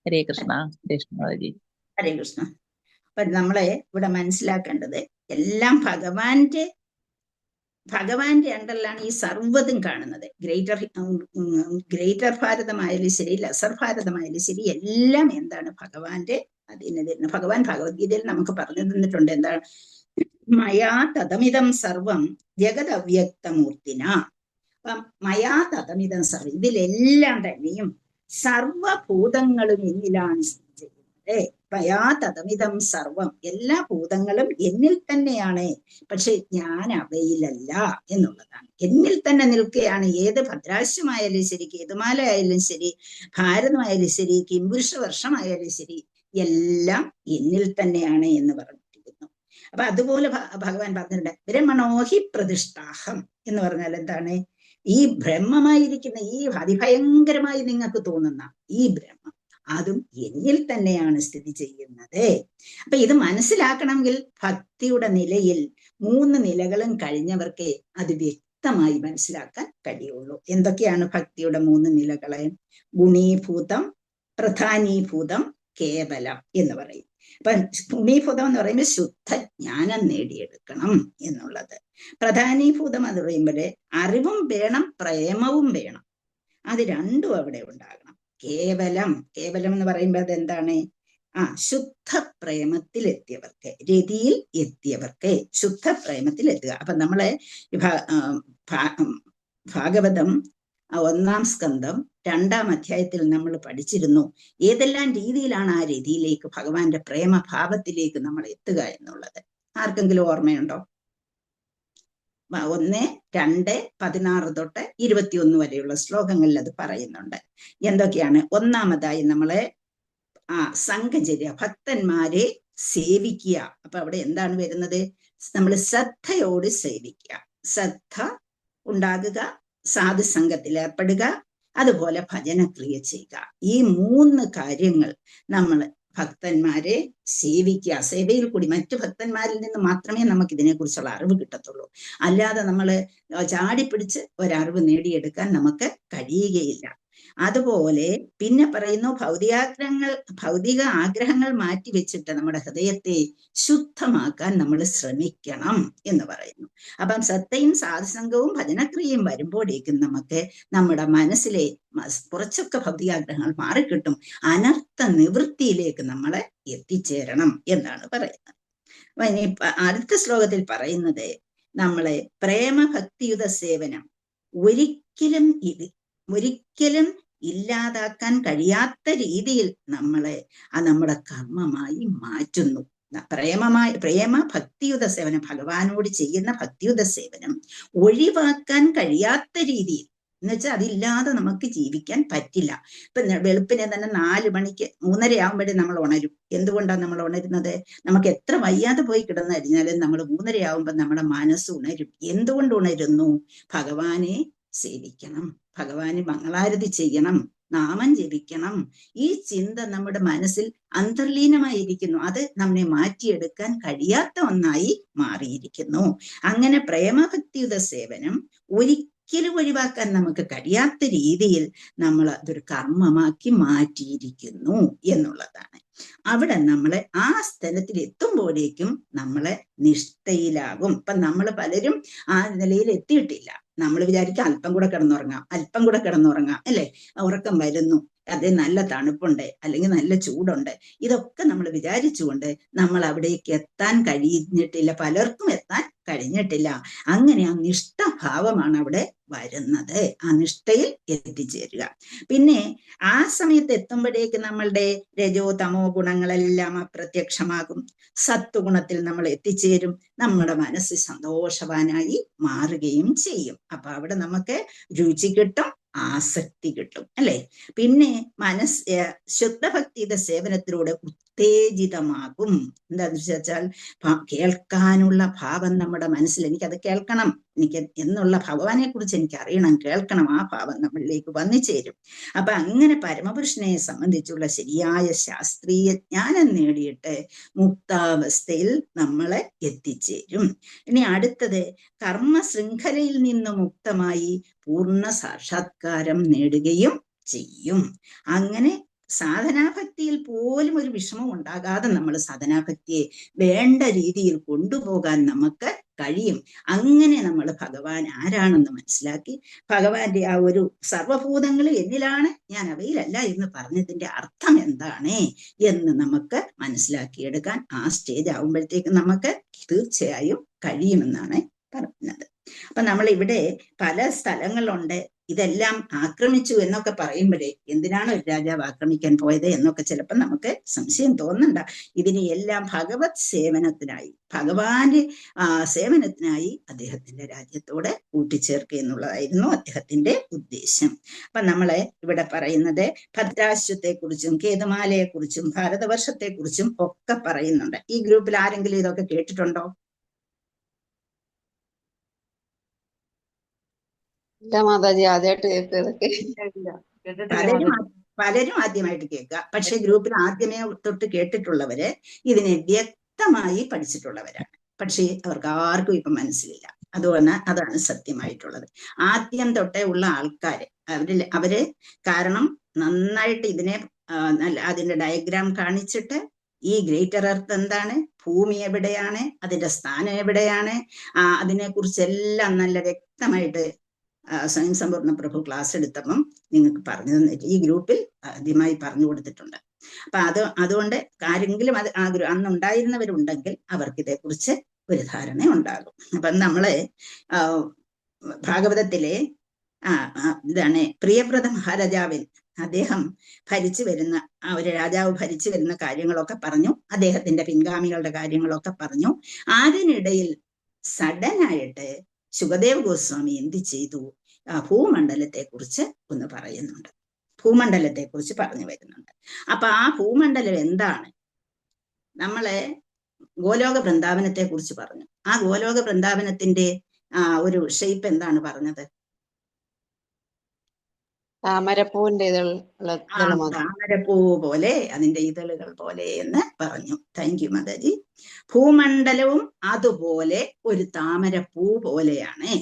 ഹരേ കൃഷ്ണ. കൃഷ്ണ മാതാജി. ഹരേ കൃഷ്ണ. അപ്പൊ നമ്മളെ ഇവിടെ മനസ്സിലാക്കേണ്ടത് എല്ലാം ഭഗവാന്റെ അണ്ടറിലാണ് ഈ സർവ്വതും കാണുന്നത്. ഗ്രേറ്റർ ഭാരതമായാലും ശരി, ലെസർ ഭാരതമായാലും ശരി, എല്ലാം എന്താണ് ഭഗവാന്റെ അധീനതയാണ്. ഭഗവാൻ ഭഗവത്ഗീതയിൽ നമുക്ക് പറഞ്ഞു തന്നിട്ടുണ്ട്. എന്താണ്? മയാ തതമിതം സർവം ജഗത് അവ്യക്തമൂർത്തിന. അപ്പം മയാ തതമിതം സർവം, ഇതിലെല്ലാം തന്നെയും സർവഭൂതങ്ങളും എന്നിലാണ് ചെയ്യുന്നത്. മയാ തതമിതം സർവം, എല്ലാ ഭൂതങ്ങളും എന്നിൽ തന്നെയാണ്, പക്ഷെ ഞാൻ അവയിലല്ല എന്നുള്ളതാണ്. എന്നിൽ തന്നെ നിൽക്കുകയാണ്. ഏത് ഭദ്രാശ്യമായാലും ശരി, കേതുമാല ആയാലും ശരി, ഭാരതമായാലും ശരി, കിംപുരുഷ വർഷമായാലും ശരി, എല്ലാം എന്നിൽ തന്നെയാണ് എന്ന് പറഞ്ഞിരിക്കുന്നു. അപ്പൊ അതുപോലെ ഭഗവാൻ പറഞ്ഞിട്ടുണ്ട്, ബ്രഹ്മണോഹി പ്രതിഷ്ഠാഹം എന്ന് പറഞ്ഞാൽ എന്താണ്? ഈ ബ്രഹ്മമായിരിക്കുന്ന, ഈ അതിഭയങ്കരമായി നിങ്ങൾക്ക് തോന്നുന്ന ഈ ബ്രഹ്മം, അതും എന്നിൽ തന്നെയാണ് സ്ഥിതി ചെയ്യുന്നത്. അപ്പൊ ഇത് മനസ്സിലാക്കണമെങ്കിൽ ഭക്തിയുടെ നിലയിൽ 3 നിലകളും കഴിഞ്ഞവർക്ക് അത് വ്യക്തമായി മനസ്സിലാക്കാൻ കഴിയുള്ളൂ. എന്തൊക്കെയാണ് ഭക്തിയുടെ 3 നിലകളെ? ഗുണീഭൂതം, പ്രധാനീഭൂതം, കേവലം എന്ന് പറയും. അപ്പൊ ഗുണീഭൂതം എന്ന് പറയുമ്പോൾ ശുദ്ധ ജ്ഞാനം നേടിയെടുക്കണം എന്നുള്ളത്. പ്രധാനീഭൂതം എന്ന് പറയുമ്പോൾ അറിവും വേണം, പ്രേമവും വേണം. അത് രണ്ടും അവിടെ ഉണ്ടാകണം. കേവലം എന്ന് പറയുമ്പോൾ അതെന്താണ്? ശുദ്ധ പ്രേമത്തിൽ എത്തിയവർക്ക്, രതിയിൽ എത്തിയവർക്ക് ശുദ്ധ പ്രേമത്തിൽ എത്തുക. അപ്പൊ നമ്മളെ ഭാഗവതം 1-ാം സ്കന്ധം 2-ാം അധ്യായത്തിൽ നമ്മൾ പഠിച്ചിരുന്നു ഏതെല്ലാം രീതിയിലാണ് ആ രതിയിലേക്ക്, ഭഗവാന്റെ പ്രേമഭാവത്തിലേക്ക് നമ്മൾ എത്തുക എന്നുള്ളത്. ആർക്കെങ്കിലും ഓർമ്മയുണ്ടോ? 1, 2, 16 തൊട്ട് 21 വരെയുള്ള ശ്ലോകങ്ങളിൽ അത് പറയുന്നുണ്ട്. എന്തൊക്കെയാണ്? ഒന്നാമതായി നമ്മളെ സംഘചര്യ, ഭക്തന്മാരെ സേവിക്കുക. അപ്പൊ അവിടെ എന്താണ് വരുന്നത്? നമ്മൾ ശ്രദ്ധയോട് സേവിക്കുക, ശ്രദ്ധ ഉണ്ടാകുക, സാധുസംഘത്തിൽ ഏർപ്പെടുക, അതുപോലെ ഭജനക്രിയ ചെയ്യുക. ഈ 3 കാര്യങ്ങൾ നമ്മൾ ഭക്തന്മാരെ സേവിക്കുക. സേവയിൽ കൂടി മറ്റു ഭക്തന്മാരിൽ നിന്ന് മാത്രമേ നമുക്ക് ഇതിനെക്കുറിച്ചുള്ള അറിവ് കിട്ടത്തുള്ളൂ. അല്ലാതെ നമ്മൾ ചാടിപ്പിടിച്ച് ഒരറിവ് നേടിയെടുക്കാൻ നമുക്ക് കഴിയുകയില്ല. അതുപോലെ പിന്നെ പറയുന്നു, ഭൗതിക ആഗ്രഹങ്ങൾ മാറ്റിവെച്ചിട്ട് നമ്മുടെ ഹൃദയത്തെ ശുദ്ധമാക്കാൻ നമ്മൾ ശ്രമിക്കണം എന്ന് പറയുന്നു. അപ്പം സത്തയും സാധുസംഗവും ഭജനക്രിയയും വരുമ്പോഴേക്കും നമുക്ക് നമ്മുടെ മനസ്സിലെ കുറച്ചൊക്കെ ഭൗതികാഗ്രഹങ്ങൾ മാറിക്കിട്ടും. അനർത്ഥ നിവൃത്തിയിലേക്ക് നമ്മളെ എത്തിച്ചേരണം എന്നാണ് പറയുന്നത്. ഇനി അടുത്ത ശ്ലോകത്തിൽ പറയുന്നത്, നമ്മളെ പ്രേമഭക്തിയുത സേവനം ഒരിക്കലും ഇല്ലാതാക്കാൻ കഴിയാത്ത രീതിയിൽ നമ്മളെ നമ്മുടെ കർമ്മമായി മാറ്റുന്നു. പ്രേമ ഭക്തിയുത സേവനം, ഭഗവാനോട് ചെയ്യുന്ന ഭക്തിയുത സേവനം ഒഴിവാക്കാൻ കഴിയാത്ത രീതിയിൽ, എന്നുവെച്ചാൽ അതില്ലാതെ നമുക്ക് ജീവിക്കാൻ പറ്റില്ല. ഇപ്പൊ വെളുപ്പിനെ തന്നെ 4 മണിക്ക് 3:30 ആകുമ്പോഴേ നമ്മൾ ഉണരും. എന്തുകൊണ്ടാണ് നമ്മൾ ഉണരുന്നത്? നമുക്ക് എത്ര വയ്യാതെ പോയി കിടന്നു കഴിഞ്ഞാലും നമ്മൾ 3:30 ആകുമ്പോൾ നമ്മുടെ മനസ്സ് ഉണരും. എന്തുകൊണ്ട് ഉണരുന്നു? ഭഗവാനെ സേവിക്കണം, ഭഗവാന് മംഗളാരതി ചെയ്യണം, നാമം ജപിക്കണം. ഈ ചിന്ത നമ്മുടെ മനസ്സിൽ അന്തർലീനമായിരിക്കുന്നു. അത് നമ്മെ മാറ്റിയെടുക്കാൻ കഴിയാത്ത ഒന്നായി മാറിയിരിക്കുന്നു. അങ്ങനെ പ്രേമഭക്തിയുത സേവനം ഒരിക്കലും ഒഴിവാക്കാൻ നമുക്ക് കഴിയാത്ത രീതിയിൽ നമ്മൾ അതൊരു കർമ്മമാക്കി മാറ്റിയിരിക്കുന്നു എന്നുള്ളതാണ്. അവിടെ നമ്മളെ ആ സ്ഥലത്തിൽ എത്തുമ്പോഴേക്കും നമ്മളെ നിഷ്ഠയിലാകും. ഇപ്പൊ നമ്മൾ പലരും ആ നിലയിൽ എത്തിയിട്ടില്ല. നമ്മൾ വിചാരിക്കും അല്പം കൂടെ കിടന്നുറങ്ങാം അല്ലെ, ഉറക്കം വരുന്നു, അത് നല്ല തണുപ്പുണ്ട് അല്ലെങ്കിൽ നല്ല ചൂടുണ്ട്, ഇതൊക്കെ നമ്മൾ വിചാരിച്ചുകൊണ്ട് നമ്മൾ അവിടേക്ക് എത്താൻ കഴിഞ്ഞിട്ടില്ല. പലർക്കും എത്താൻ കഴിഞ്ഞിട്ടില്ല. അങ്ങനെ ആ നിഷ്ഠഭാവമാണ് അവിടെ വരുന്നത്. ആ നിഷ്ഠയിൽ എത്തിച്ചേരുക. പിന്നെ ആ സമയത്ത് എത്തുമ്പോഴേക്ക് നമ്മളുടെ രജോ തമോ ഗുണങ്ങളെല്ലാം അപ്രത്യക്ഷമാകും. സത്വഗുണത്തിൽ നമ്മൾ എത്തിച്ചേരും. നമ്മുടെ മനസ്സ് സന്തോഷവാനായി മാറുകയും ചെയ്യും. അപ്പൊ അവിടെ നമുക്ക് രുചി കിട്ടും, ആസക്തി കിട്ടും, അല്ലെ? പിന്നെ ശുദ്ധഭക്തിയുടെ സേവനത്തിലൂടെ ഉത്തേജിതമാകും. എന്താന്ന് വെച്ചാൽ കേൾക്കാനുള്ള ഭാവം നമ്മുടെ മനസ്സിൽ, എനിക്കത് കേൾക്കണം, എനിക്ക് എന്നുള്ള ഭഗവാനെ കുറിച്ച് എനിക്ക് അറിയണം, കേൾക്കണം, ആ ഭാവം നമ്മളിലേക്ക് വന്നു ചേരും. അപ്പൊ അങ്ങനെ പരമപുരുഷനെ സംബന്ധിച്ചുള്ള ശരിയായ ശാസ്ത്രീയ ജ്ഞാനം നേടിയിട്ട് മുക്താവസ്ഥയിൽ നമ്മളെ എത്തിച്ചേരും. ഇനി അടുത്തത്, കർമ്മ ശൃംഖലയിൽ നിന്ന് മുക്തമായി പൂർണ്ണ സാക്ഷാത്കാരം നേടുകയും ചെയ്യും. അങ്ങനെ സാധനാഭക്തിയിൽ പോലും ഒരു വിഷമം ഉണ്ടാകാതെ നമ്മൾ സാധനാഭക്തിയെ വേണ്ട രീതിയിൽ കൊണ്ടുപോകാൻ നമുക്ക് കഴിയും. അങ്ങനെ നമ്മൾ ഭഗവാൻ ആരാണെന്ന് മനസ്സിലാക്കി, ഭഗവാന്റെ ആ ഒരു സർവഭൂതങ്ങൾ എന്നിലാണ്, ഞാൻ അവയിലല്ല എന്ന് പറഞ്ഞതിന്റെ അർത്ഥം എന്താണ് എന്ന് നമുക്ക് മനസ്സിലാക്കിയെടുക്കാൻ ആ സ്റ്റേജ് ആകുമ്പോഴത്തേക്ക് നമുക്ക് തീർച്ചയായും കഴിയുമെന്നാണ് പറഞ്ഞത്. അപ്പൊ നമ്മൾ ഇവിടെ പല സ്ഥലങ്ങളുണ്ട്. ഇതെല്ലാം ആക്രമിച്ചു എന്നൊക്കെ പറയുമ്പോഴേ എന്തിനാണ് ഒരു രാജാവ് ആക്രമിക്കാൻ പോയത് എന്നൊക്കെ ചിലപ്പോൾ നമുക്ക് സംശയം തോന്നണ്ട. ഇതിനെ എല്ലാം ഭഗവത് സേവനത്തിനായി, ഭഗവാന്റെ സേവനത്തിനായി അദ്ദേഹത്തിന്റെ രാജ്യത്തോട് കൂട്ടിച്ചേർക്കുക എന്നുള്ളതായിരുന്നു അദ്ദേഹത്തിന്റെ ഉദ്ദേശം. അപ്പൊ നമ്മളെ ഇവിടെ പറയുന്നത് ഭദ്രാശ്വത്തെ കുറിച്ചും കേതുമാലയെ കുറിച്ചും ഭാരതവർഷത്തെ കുറിച്ചും ഒക്കെ പറയുന്നുണ്ട്. ഈ ഗ്രൂപ്പിൽ ആരെങ്കിലും ഇതൊക്കെ കേട്ടിട്ടുണ്ടോ? ഇല്ല മാതാജി, ആദ്യമായിട്ട് കേൾക്കുക. പലരും ആദ്യമായിട്ട് കേൾക്കുക. പക്ഷെ ഗ്രൂപ്പിൽ ആദ്യമേ തൊട്ട് കേട്ടിട്ടുള്ളവര് ഇതിനെ വ്യക്തമായി പഠിച്ചിട്ടുള്ളവരാണ്. പക്ഷേ അവർക്ക് ആർക്കും ഇപ്പൊ മനസ്സിലില്ല. അതാണ് സത്യമായിട്ടുള്ളത്. ആദ്യം തൊട്ടേ ഉള്ള ആൾക്കാര് അവര് കാരണം നന്നായിട്ട് ഇതിനെ അതിന്റെ ഡയഗ്രാം കാണിച്ചിട്ട് ഈ ഗ്രേറ്റർ എർത്ത് എന്താണ്, ഭൂമി എവിടെയാണ്, അതിന്റെ സ്ഥാനം എവിടെയാണ്, അതിനെ കുറിച്ചെല്ലാം നല്ല വ്യക്തമായിട്ട് സ്വയം സമ്പൂർണ്ണ പ്രഭു ക്ലാസ് എടുത്തപ്പം നിങ്ങൾക്ക് പറഞ്ഞു തന്നിട്ട് ഈ ഗ്രൂപ്പിൽ ആദ്യമായി പറഞ്ഞു കൊടുത്തിട്ടുണ്ട്. അപ്പൊ അതുകൊണ്ട് ആരെങ്കിലും അന്നുണ്ടായിരുന്നവരുണ്ടെങ്കിൽ അവർക്ക് ഇതേക്കുറിച്ച് ഒരു ധാരണ ഉണ്ടാകും. അപ്പൊ നമ്മള് ഭാഗവതത്തിലെ ഇതാണ് പ്രിയവ്രത മഹാരാജാവിൽ അദ്ദേഹം ഭരിച്ചു വരുന്ന ഒരു രാജാവ് ഭരിച്ചു വരുന്ന കാര്യങ്ങളൊക്കെ പറഞ്ഞു, അദ്ദേഹത്തിന്റെ പിൻഗാമികളുടെ കാര്യങ്ങളൊക്കെ പറഞ്ഞു. അതിനിടയിൽ സഡനായിട്ട് ശുകദേവ് ഗോസ്വാമി എന്ത് ചെയ്തു, ഭൂമണ്ഡലത്തെ കുറിച്ച് ഒന്ന് പറയുന്നുണ്ട്, ഭൂമണ്ഡലത്തെ കുറിച്ച് പറഞ്ഞു വരുന്നുണ്ട്. അപ്പൊ ആ ഭൂമണ്ഡലം എന്താണ്? നമ്മളെ ഗോലോക വൃന്ദാവനത്തെ കുറിച്ച് പറഞ്ഞു. ആ ഗോലോക വൃന്ദാവനത്തിന്റെ ഒരു ഷേപ്പ് എന്താണ് പറഞ്ഞത്? താമരപ്പൂവിന്റെ താമരപ്പൂ പോലെ, അതിന്റെ ഇതളുകൾ പോലെ എന്ന് പറഞ്ഞു. Thank you Mataji. ഭൂമണ്ഡലവും അതുപോലെ ഒരു താമരപ്പൂ പോലെയാണ്.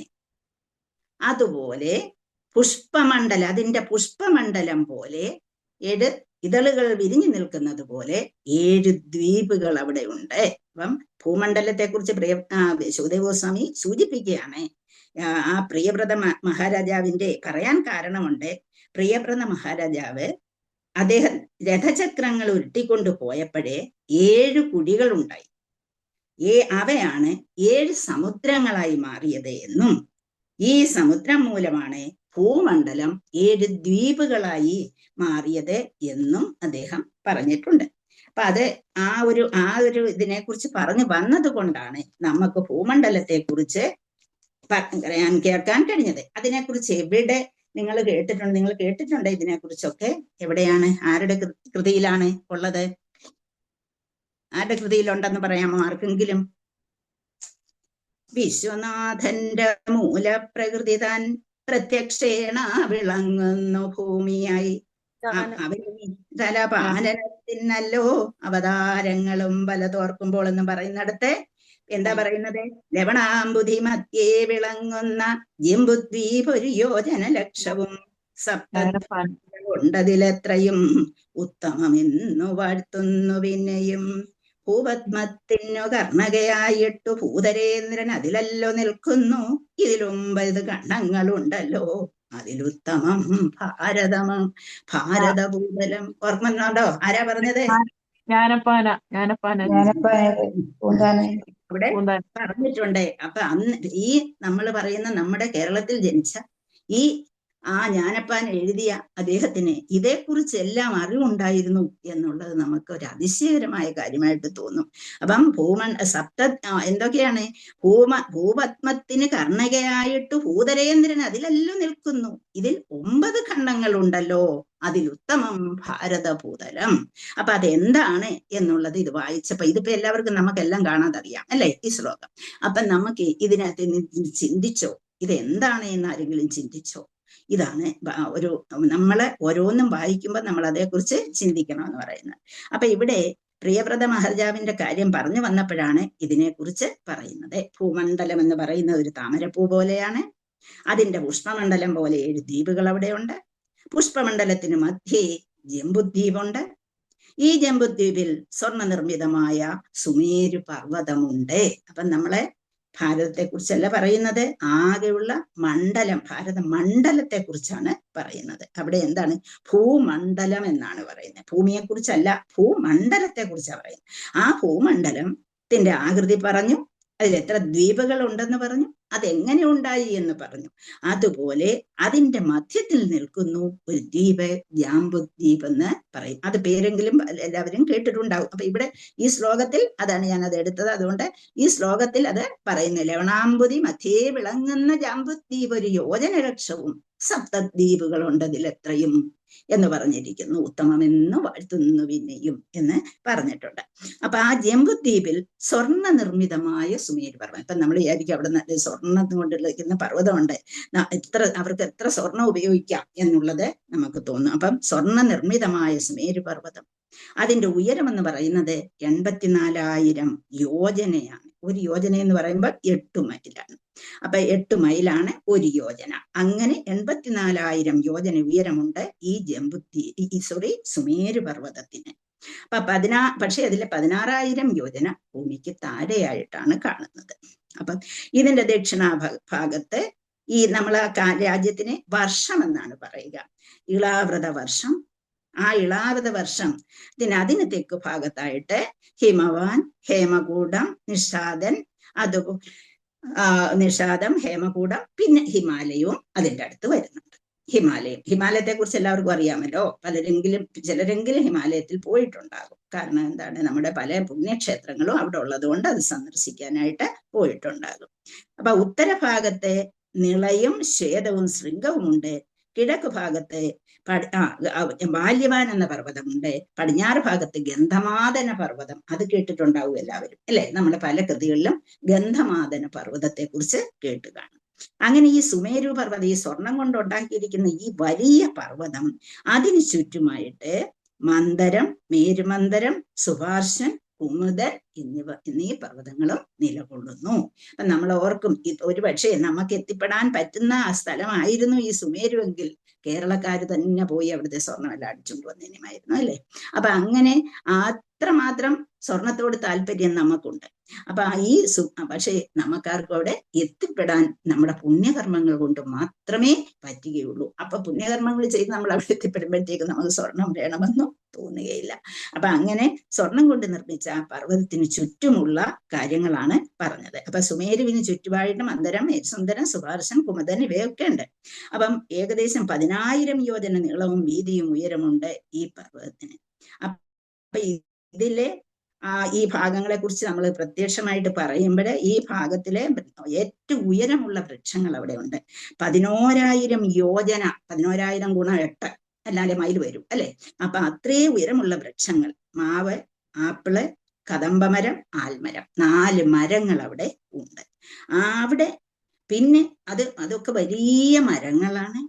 അതുപോലെ പുഷ്പമണ്ഡലം, അതിന്റെ പുഷ്പമണ്ഡലം പോലെ ഇതളുകൾ വിരിഞ്ഞു നിൽക്കുന്നത് പോലെ 7 ദ്വീപുകൾ അവിടെ ഉണ്ട്. അപ്പം ഭൂമണ്ഡലത്തെ കുറിച്ച് ശുകദേവ് ഗോസ്വാമി സൂചിപ്പിക്കുകയാണ്. ആ പ്രിയവ്രത മഹാരാജാവിന്റെ പറയാൻ കാരണമുണ്ട്. പ്രിയവ്രത മഹാരാജാവ് അദ്ദേഹം രഥചക്രങ്ങൾ ഉരുട്ടിക്കൊണ്ടു പോയപ്പോഴേ 7 കുഴികൾ ഉണ്ടായി. അവയാണ് 7 സമുദ്രങ്ങളായി മാറിയത് എന്നും ഈ സമുദ്രം മൂലമാണ് ഭൂമണ്ഡലം 7 ദ്വീപുകളായി മാറിയത് എന്നും അദ്ദേഹം പറഞ്ഞിട്ടുണ്ട്. അപ്പൊ അത് ആ ഒരു ഇതിനെക്കുറിച്ച് പറഞ്ഞു വന്നത് കൊണ്ടാണ് നമുക്ക് ഭൂമണ്ഡലത്തെ കുറിച്ച് കേൾക്കാൻ കഴിഞ്ഞത്. അതിനെക്കുറിച്ച് എവിടെ നിങ്ങൾ കേട്ടിട്ടുണ്ട് ഇതിനെക്കുറിച്ചൊക്കെ? എവിടെയാണ്, ആരുടെ കൃതിയിലാണ് ഉള്ളത്? ആരുടെ കൃതിയിലുണ്ടെന്ന് പറയാമോ ആർക്കെങ്കിലും? വിശ്വനാഥന്റെ മൂലപ്രകൃതി താൻ പ്രത്യക്ഷേണ വിളങ്ങുന്നു ഭൂമിയായി. തലപാനനത്തിനല്ലോ അവതാരങ്ങളും പലതോർക്കുമ്പോൾ എന്ന് പറയുന്നിടത്ത് എന്താ പറയുന്നത്? ലവണാംബുധി മധ്യേ വിളങ്ങുന്ന ജിംബുദ്വീപ് ഒരു യോജന ലക്ഷവും സപ്തണ്ടതിലെത്രയും ഉത്തമമെന്നു വാഴ്ത്തുന്നു. പിന്നെയും ഭൂപത്മത്തിനു കർണകയായിട്ടു ഭൂതരേന്ദ്രൻ അതിലല്ലോ നിൽക്കുന്നു. ഇതിലും വലുത് കണ്ണങ്ങളുണ്ടല്ലോ, അതിലുത്തമം ഭാരതഭൂതലം. ഓർമ്മ ആരാ പറഞ്ഞത്? അവിടെ പറഞ്ഞിട്ടുണ്ട്. അപ്പൊ അന്ന് ഈ നമ്മൾ പറയുന്ന നമ്മുടെ കേരളത്തിൽ ജനിച്ച ഈ ജ്ഞാനപ്പാൻ എഴുതിയ അദ്ദേഹത്തിന് ഇതേക്കുറിച്ചെല്ലാം അറിവുണ്ടായിരുന്നു എന്നുള്ളത് നമുക്ക് ഒരു അതിശയകരമായ കാര്യമായിട്ട് തോന്നും. അപ്പം എന്തൊക്കെയാണ് ഭൂപത്മത്തിന് കർണകയായിട്ട് ഭൂതരേന്ദ്രൻ അതിലെല്ലാം നിൽക്കുന്നു. ഇതിൽ 9 ഖണ്ഡങ്ങളുണ്ടല്ലോ, അതിലുത്തമം ഭാരതഭൂതലം. അപ്പൊ അതെന്താണ് എന്നുള്ളത് ഇത് വായിച്ചപ്പോ, ഇതിപ്പോ എല്ലാവർക്കും നമുക്കെല്ലാം കാണാതറിയാം അല്ലെ ഈ ശ്ലോകം. അപ്പൊ നമുക്ക് ഇതിനകത്ത് ചിന്തിച്ചോ, ഇതെന്താണ് എന്ന് ആരെങ്കിലും ചിന്തിച്ചോ? ഇതാണ് നമ്മളെ ഓരോന്നും വായിക്കുമ്പോൾ നമ്മൾ അതേക്കുറിച്ച് ചിന്തിക്കണം എന്ന് പറയുന്നത്. അപ്പൊ ഇവിടെ പ്രിയവ്രത മഹാരാജാവിന്റെ കാര്യം പറഞ്ഞു വന്നപ്പോഴാണ് ഇതിനെക്കുറിച്ച് പറയുന്നത്. ഭൂമണ്ഡലം എന്ന് പറയുന്ന ഒരു താമരപ്പൂ പോലെയാണ്. അതിന്റെ പുഷ്പമണ്ഡലം പോലെ 7 ദ്വീപുകൾ അവിടെയുണ്ട്. പുഷ്പമണ്ഡലത്തിന് മധ്യേ ജംബുദ്വീപുണ്ട്. ഈ ജംബുദ്വീപിൽ സ്വർണ്ണ നിർമ്മിതമായ സുമേരു പർവ്വതമുണ്ട്. അപ്പം നമ്മളെ ഭാരതത്തെ കുറിച്ചല്ല പറയുന്നത്, ആകെയുള്ള മണ്ഡലം, ഭാരത മണ്ഡലത്തെ കുറിച്ചാണ് പറയുന്നത്. അവിടെ എന്താണ് ഭൂമണ്ഡലം എന്നാണ് പറയുന്നത്, ഭൂമിയെ കുറിച്ചല്ല, ഭൂമണ്ഡലത്തെ കുറിച്ചാണ് പറയുന്നത്. ആ ഭൂമണ്ഡലത്തിന്റെ ആകൃതി പറഞ്ഞു, അതിൽ എത്ര ദ്വീപുകൾ ഉണ്ടെന്ന് പറഞ്ഞു, അതെങ്ങനെ ഉണ്ടായി എന്ന് പറഞ്ഞു. അതുപോലെ അതിന്റെ മധ്യത്തിൽ നിൽക്കുന്നു ഒരു ദ്വീപ്, ജാംബുദ്വീപ് എന്ന് പറയും. അത് പേരെങ്കിലും എല്ലാവരും കേട്ടിട്ടുണ്ടാവും. അപ്പൊ ഇവിടെ ഈ ശ്ലോകത്തിൽ അതാണ് ഞാനത് എടുത്തത്. അതുകൊണ്ട് ഈ ശ്ലോകത്തിൽ അത് പറയുന്നു. ലവണാംബുദി മധ്യേ വിളങ്ങുന്ന ജാംബുദ്വീപ് ഒരു യോജനലക്ഷവും സപ്തദ്വീപുകളുണ്ട് അതിലെത്രയും എന്ന് പറഞ്ഞിരിക്കുന്നു. ഉത്തമമെന്ന് വാഴ്ത്തുന്നു പിന്നെയും എന്ന് പറഞ്ഞിട്ടുണ്ട്. അപ്പൊ ആ ജംബുദ്വീപിൽ സ്വർണ്ണ നിർമ്മിതമായ സുമേരു പർവ്വതം. ഇപ്പൊ നമ്മൾ വിചാരിക്കും അവിടെ നല്ല സ്വർണ്ണം കൊണ്ടിരിക്കുന്ന പർവ്വതമുണ്ട്, അവർക്ക് എത്ര സ്വർണം ഉപയോഗിക്കാം എന്നുള്ളത് നമുക്ക് തോന്നും. അപ്പം സ്വർണ്ണ നിർമ്മിതമായ സുമേരു പർവ്വതം, അതിന്റെ ഉയരം എന്ന് പറയുന്നത് 84,000 യോജനയാണ്. ഒരു യോജന എന്ന് പറയുമ്പോൾ 8 മൈലാണ്. അപ്പൊ 8 മൈലാണ് ഒരു യോജന. അങ്ങനെ 84,000 യോജന ഉയരമുണ്ട് ഈ സുമേരു പർവ്വതത്തിന്. പക്ഷെ അതിലെ 16,000 യോജന ഭൂമിക്ക് താഴെയായിട്ടാണ് കാണുന്നത്. അപ്പം ഇതിന്റെ ദക്ഷിണാഭാഗത്ത് ഈ നമ്മളെ രാജ്യത്തിന് വർഷം എന്നാണ് പറയുക, ഇളാവൃത വർഷം. ആ ഇളാവൃത വർഷം അതിന് തെക്ക് ഭാഗത്തായിട്ട് ഹിമവാൻ, ഹേമകൂടം, നിഷാദൻ, നിഷാദം, ഹേമകൂടം, പിന്നെ ഹിമാലയവും അതിൻ്റെ അടുത്ത് വരുന്നുണ്ട്. ഹിമാലയത്തെ കുറിച്ച് എല്ലാവർക്കും അറിയാമല്ലോ. ചിലരെങ്കിലും ഹിമാലയത്തിൽ പോയിട്ടുണ്ടാകും. കാരണം എന്താണ്, നമ്മുടെ പല പുണ്യക്ഷേത്രങ്ങളും അവിടെ ഉള്ളത് കൊണ്ട് അത് സന്ദർശിക്കാനായിട്ട് പോയിട്ടുണ്ടാകും. അപ്പൊ ഉത്തരഭാഗത്തെ നിളയും ശ്വേതവും ശൃംഗവും ഉണ്ട്. കിഴക്ക് ഭാഗത്ത് ബാല്യവാൻ എന്ന പർവ്വതമുണ്ട്. പടിഞ്ഞാറ് ഭാഗത്ത് ഗന്ധമാദന പർവ്വതം, അത് കേട്ടിട്ടുണ്ടാവും എല്ലാവരും അല്ലെ. നമ്മുടെ പല കൃതികളിലും ഗന്ധമാദന പർവ്വതത്തെ കുറിച്ച് കേട്ട് കാണും. അങ്ങനെ ഈ സുമേരു പർവ്വതം, ഈ സ്വർണം കൊണ്ട് ഉണ്ടാക്കിയിരിക്കുന്ന ഈ വലിയ പർവ്വതം, അതിന് ചുറ്റുമായിട്ട് മന്ദരം, മേരുമന്ദരം, സുഭാർശൻ, കുമുദൻ എന്നീ പർവ്വതങ്ങളും നിലകൊള്ളുന്നു. അപ്പൊ നമ്മൾ ഓർക്കും, ഒരു പക്ഷേ നമുക്ക് എത്തിപ്പെടാൻ പറ്റുന്ന ആ സ്ഥലമായിരുന്നു ഈ സുമേരുവെങ്കിൽ കേരളക്കാർ തന്നെ പോയി അവിടുത്തെ സ്വർണ്ണമെല്ലാം അടിച്ചുകൊണ്ട് വന്നേനുമായിരുന്നു അല്ലെ. അപ്പൊ അങ്ങനെ അത്രമാത്രം സ്വർണത്തോട് താല്പര്യം നമുക്കുണ്ട്. അപ്പൊ പക്ഷേ നമുക്കാർക്കും അവിടെ എത്തിപ്പെടാൻ നമ്മുടെ പുണ്യകർമ്മങ്ങൾ കൊണ്ട് മാത്രമേ പറ്റുകയുള്ളൂ. അപ്പൊ പുണ്യകർമ്മങ്ങൾ ചെയ്ത് നമ്മൾ അവിടെ എത്തിപ്പെടുമ്പോഴത്തേക്കും നമുക്ക് സ്വർണം വേണമെന്നും തോന്നുകയില്ല. അപ്പൊ അങ്ങനെ സ്വർണം കൊണ്ട് നിർമ്മിച്ച ആ പർവ്വതത്തിന് ചുറ്റുമുള്ള കാര്യങ്ങളാണ് പറഞ്ഞത്. അപ്പൊ സുമേരുവിന് ചുറ്റുമായിട്ട് മന്ദരം, മേരുസുന്ദരം, സുഭാർശൻ, കുമുദൻ ഇവയൊക്കെ ഉണ്ട്. അപ്പം ഏകദേശം 10,000 യോജന നീളവും വീതിയും ഉയരമുണ്ട് ഈ പർവ്വതത്തിന്. അപ്പൊ ഇതിലെ ഈ ഭാഗങ്ങളെ കുറിച്ച് നമ്മൾ പ്രത്യക്ഷമായിട്ട് പറയുമ്പോൾ ഈ ഭാഗത്തിലെ ഏറ്റവും ഉയരമുള്ള വൃക്ഷങ്ങൾ അവിടെ ഉണ്ട്. 11,000 യോജന, 11,000 ഗുണം 8 അല്ലാതെ മൈൽ വരും അല്ലെ. അപ്പൊ അത്രയും ഉയരമുള്ള വൃക്ഷങ്ങൾ, മാവ്, ആപ്പിള്, കദംബമരം, ആൽമരം, 4 മരങ്ങൾ അവിടെ ഉണ്ട്. അവിടെ പിന്നെ അതൊക്കെ വലിയ മരങ്ങളാണ്.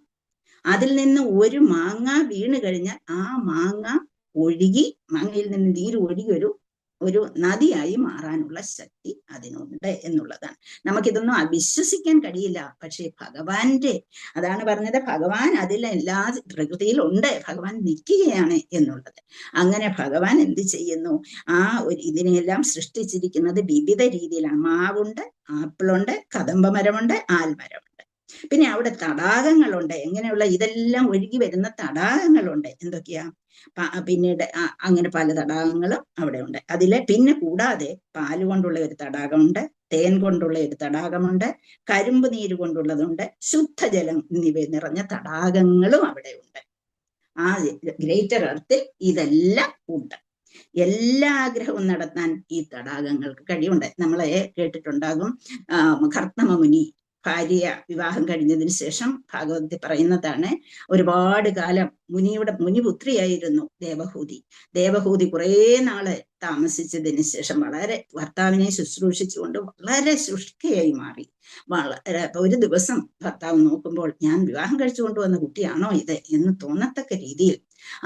അതിൽ നിന്ന് ഒരു മാങ്ങ വീണ് കഴിഞ്ഞാൽ ആ മാങ്ങ ഒഴുകി, മാങ്ങയിൽ നിന്ന് നീര് ഒഴുകി ഒരു നദിയായി മാറാനുള്ള ശക്തി അതിനുണ്ട് എന്നുള്ളതാണ്. നമുക്കിതൊന്നും വിശ്വസിക്കാൻ കഴിയില്ല. പക്ഷെ അതാണ് പറഞ്ഞത്, ഭഗവാൻ അതിലെല്ലാ പ്രകൃതിയിലുണ്ട്, ഭഗവാൻ നിൽക്കുകയാണ് എന്നുള്ളത്. അങ്ങനെ ഭഗവാൻ എന്ത് ചെയ്യുന്നു, ഇതിനെല്ലാം സൃഷ്ടിച്ചിരിക്കുന്നത് വിവിധ രീതിയിലാണ്. മാവുണ്ട്, ആപ്പിളുണ്ട്, കദംബമരമുണ്ട്, ആൽമരമുണ്ട്. പിന്നെ അവിടെ തടാകങ്ങളുണ്ട്. എങ്ങനെയുള്ള ഇതെല്ലാം ഒഴുകി വരുന്ന തടാകങ്ങളുണ്ട്. എന്തൊക്കെയാ? പിന്നീട് അങ്ങനെ പല തടാകങ്ങളും അവിടെ ഉണ്ട്. അതിലെ പിന്നെ കൂടാതെ പാല് കൊണ്ടുള്ള ഒരു തടാകമുണ്ട്, തേൻ കൊണ്ടുള്ള ഒരു തടാകമുണ്ട്, കരിമ്പ് നീര് കൊണ്ടുള്ളതുണ്ട്, ശുദ്ധജലം എന്നിവ നിറഞ്ഞ തടാകങ്ങളും അവിടെ ഉണ്ട്. ആ ഗ്രേറ്റർ എർത്തിൽ ഇതെല്ലാം ഉണ്ട്. എല്ലാ ആഗ്രഹവും നടത്താൻ ഈ തടാകങ്ങൾക്ക് കഴിവുണ്ട്. നമ്മളെ കേട്ടിട്ടുണ്ടാകും, കർത്തമ മുനി ഭാര്യ വിവാഹം കഴിഞ്ഞതിന് ശേഷം ഭാഗവതത്തിൽ പറയുന്നതാണ്, ഒരുപാട് കാലം മുനിപുത്രിയായിരുന്നു ദേവഹൂതി. ദേവഹൂതി കുറേ നാള് താമസിച്ചതിന് ശേഷം വളരെ ഭർത്താവിനെ ശുശ്രൂഷിച്ചുകൊണ്ട് വളരെ ശുഷ്കയായി മാറി. ഒരു ദിവസം ഭർത്താവ് നോക്കുമ്പോൾ, ഞാൻ വിവാഹം കഴിച്ചു കൊണ്ടുവന്ന കുട്ടിയാണോ ഇത് എന്ന് തോന്നത്തക്ക രീതിയിൽ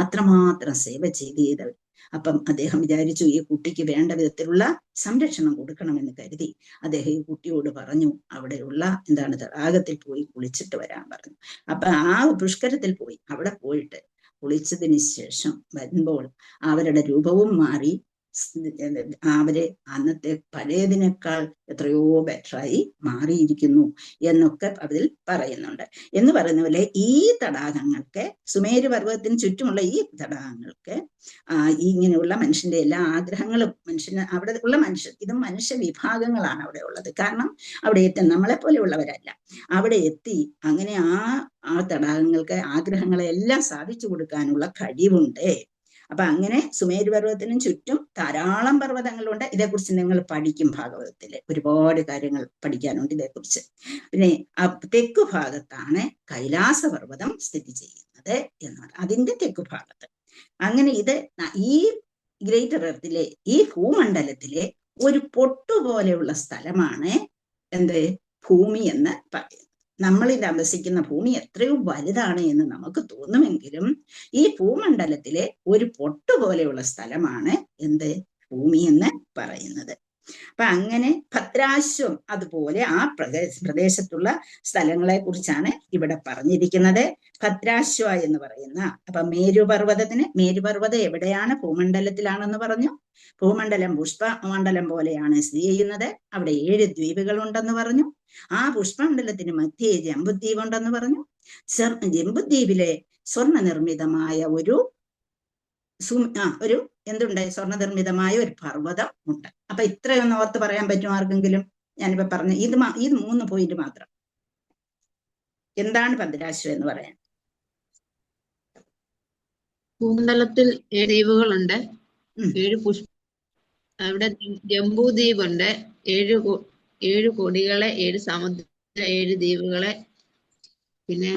അത്രമാത്രം സേവ ചെയ്തവർ. അപ്പം അദ്ദേഹം വിചാരിച്ചു, ഈ കുട്ടിക്ക് വേണ്ട വിധത്തിലുള്ള സംരക്ഷണം കൊടുക്കണമെന്ന് കരുതി അദ്ദേഹം ഈ കുട്ടിയോട് പറഞ്ഞു, അവിടെയുള്ള തടാകത്തിൽ പോയി കുളിച്ചിട്ട് വരാൻ പറഞ്ഞു. അപ്പൊ ആ പുഷ്കരത്തിൽ പോയി അവിടെ പോയിട്ട് കുളിച്ചതിന് ശേഷം വരുമ്പോൾ അവരുടെ രൂപവും മാറി, അവര് അന്നത്തെ പഴയതിനേക്കാൾ എത്രയോ ബെറ്ററായി മാറിയിരിക്കുന്നു എന്നൊക്കെ അതിൽ പറയുന്നുണ്ട്. എന്ന് പറയുന്ന പോലെ ഈ തടാകങ്ങൾക്ക്, സുമേരു പർവ്വതത്തിന് ചുറ്റുമുള്ള ഈ തടാകങ്ങൾക്ക് ഇങ്ങനെയുള്ള മനുഷ്യന്റെ എല്ലാ ആഗ്രഹങ്ങളും, അവിടെ ഉള്ള ഇതും മനുഷ്യ വിഭാഗങ്ങളാണ് അവിടെ ഉള്ളത്. കാരണം അവിടെ എത്തി നമ്മളെ പോലെയുള്ളവരല്ല. അവിടെ എത്തി അങ്ങനെ ആ തടാകങ്ങൾക്ക് ആഗ്രഹങ്ങളെല്ലാം സാധിച്ചു കൊടുക്കാനുള്ള കഴിവുണ്ട്. അപ്പൊ അങ്ങനെ സുമേരു പർവ്വതത്തിനും ചുറ്റും ധാരാളം പർവ്വതങ്ങളുണ്ട്. ഇതേക്കുറിച്ച് നിങ്ങൾ പഠിക്കും, ഭാഗവതത്തില് ഒരുപാട് കാര്യങ്ങൾ പഠിക്കാനുണ്ട് ഇതേക്കുറിച്ച്. പിന്നെ തെക്കു ഭാഗത്താണ് കൈലാസ പർവ്വതം സ്ഥിതി ചെയ്യുന്നത് എന്നാണ്, അതിന്റെ തെക്കു ഭാഗത്ത്. അങ്ങനെ ഇത് ഈ ഗ്രേറ്റർ എർത്തിലെ, ഈ ഭൂമണ്ഡലത്തിലെ ഒരു പൊട്ടുപോലെയുള്ള സ്ഥലമാണ് ഭൂമി എന്ന് പറയുന്നത്. നമ്മൾ താമസിക്കുന്ന ഭൂമി എത്രയോ വലുതാണ് എന്ന് നമുക്ക് തോന്നുമെങ്കിലും ഈ ഭൂമണ്ഡലത്തിലെ ഒരു പൊട്ടുപോലെയുള്ള സ്ഥലമാണ് ഭൂമി എന്ന് പറയുന്നത്. അപ്പൊ അങ്ങനെ ഭദ്രാശ്വം, അതുപോലെ ആ പ്രദേശത്തുള്ള സ്ഥലങ്ങളെ കുറിച്ചാണ് ഇവിടെ പറഞ്ഞിരിക്കുന്നത്. ഭദ്രാശ്വ എന്ന് പറയുന്ന, അപ്പൊ മേരുപർവ്വതം എവിടെയാണ്? ഭൂമണ്ഡലത്തിലാണെന്ന് പറഞ്ഞു. ഭൂമണ്ഡലം പുഷ്പമണ്ഡലം പോലെയാണ് സ്ഥിതി ചെയ്യുന്നത്. അവിടെ 7 ദ്വീപുകൾ ഉണ്ടെന്ന് പറഞ്ഞു. ആ പുഷ്പമണ്ഡലത്തിന് മധ്യേ ജംബുദ്വീപ് ഉണ്ടെന്ന് പറഞ്ഞു. ജംബുദ്വീപിലെ സ്വർണ്ണ നിർമ്മിതമായ ഒരു സ്വർണ്ണനിർമ്മിതമായ ഒരു പർവ്വതം ഉണ്ട്. അപ്പൊ ഇത്രയൊന്ന് ഓർത്ത് പറയാൻ പറ്റും ആർക്കെങ്കിലും? ഞാനിപ്പോ പറഞ്ഞ ഇത് 3 പോയിന്റ് മാത്രം. എന്താണ് ഭദ്രാശ്വം എന്ന് പറയാൻ? ഭൂമണ്ഡലത്തിൽ 7 ദ്വീപുകളുണ്ട്, 7 അവിടെ ജംബൂദ്വീപുണ്ട്, 7 കൊടികളെ, 7 സമുദ്ര, 7 ദ്വീപുകളെ. പിന്നെ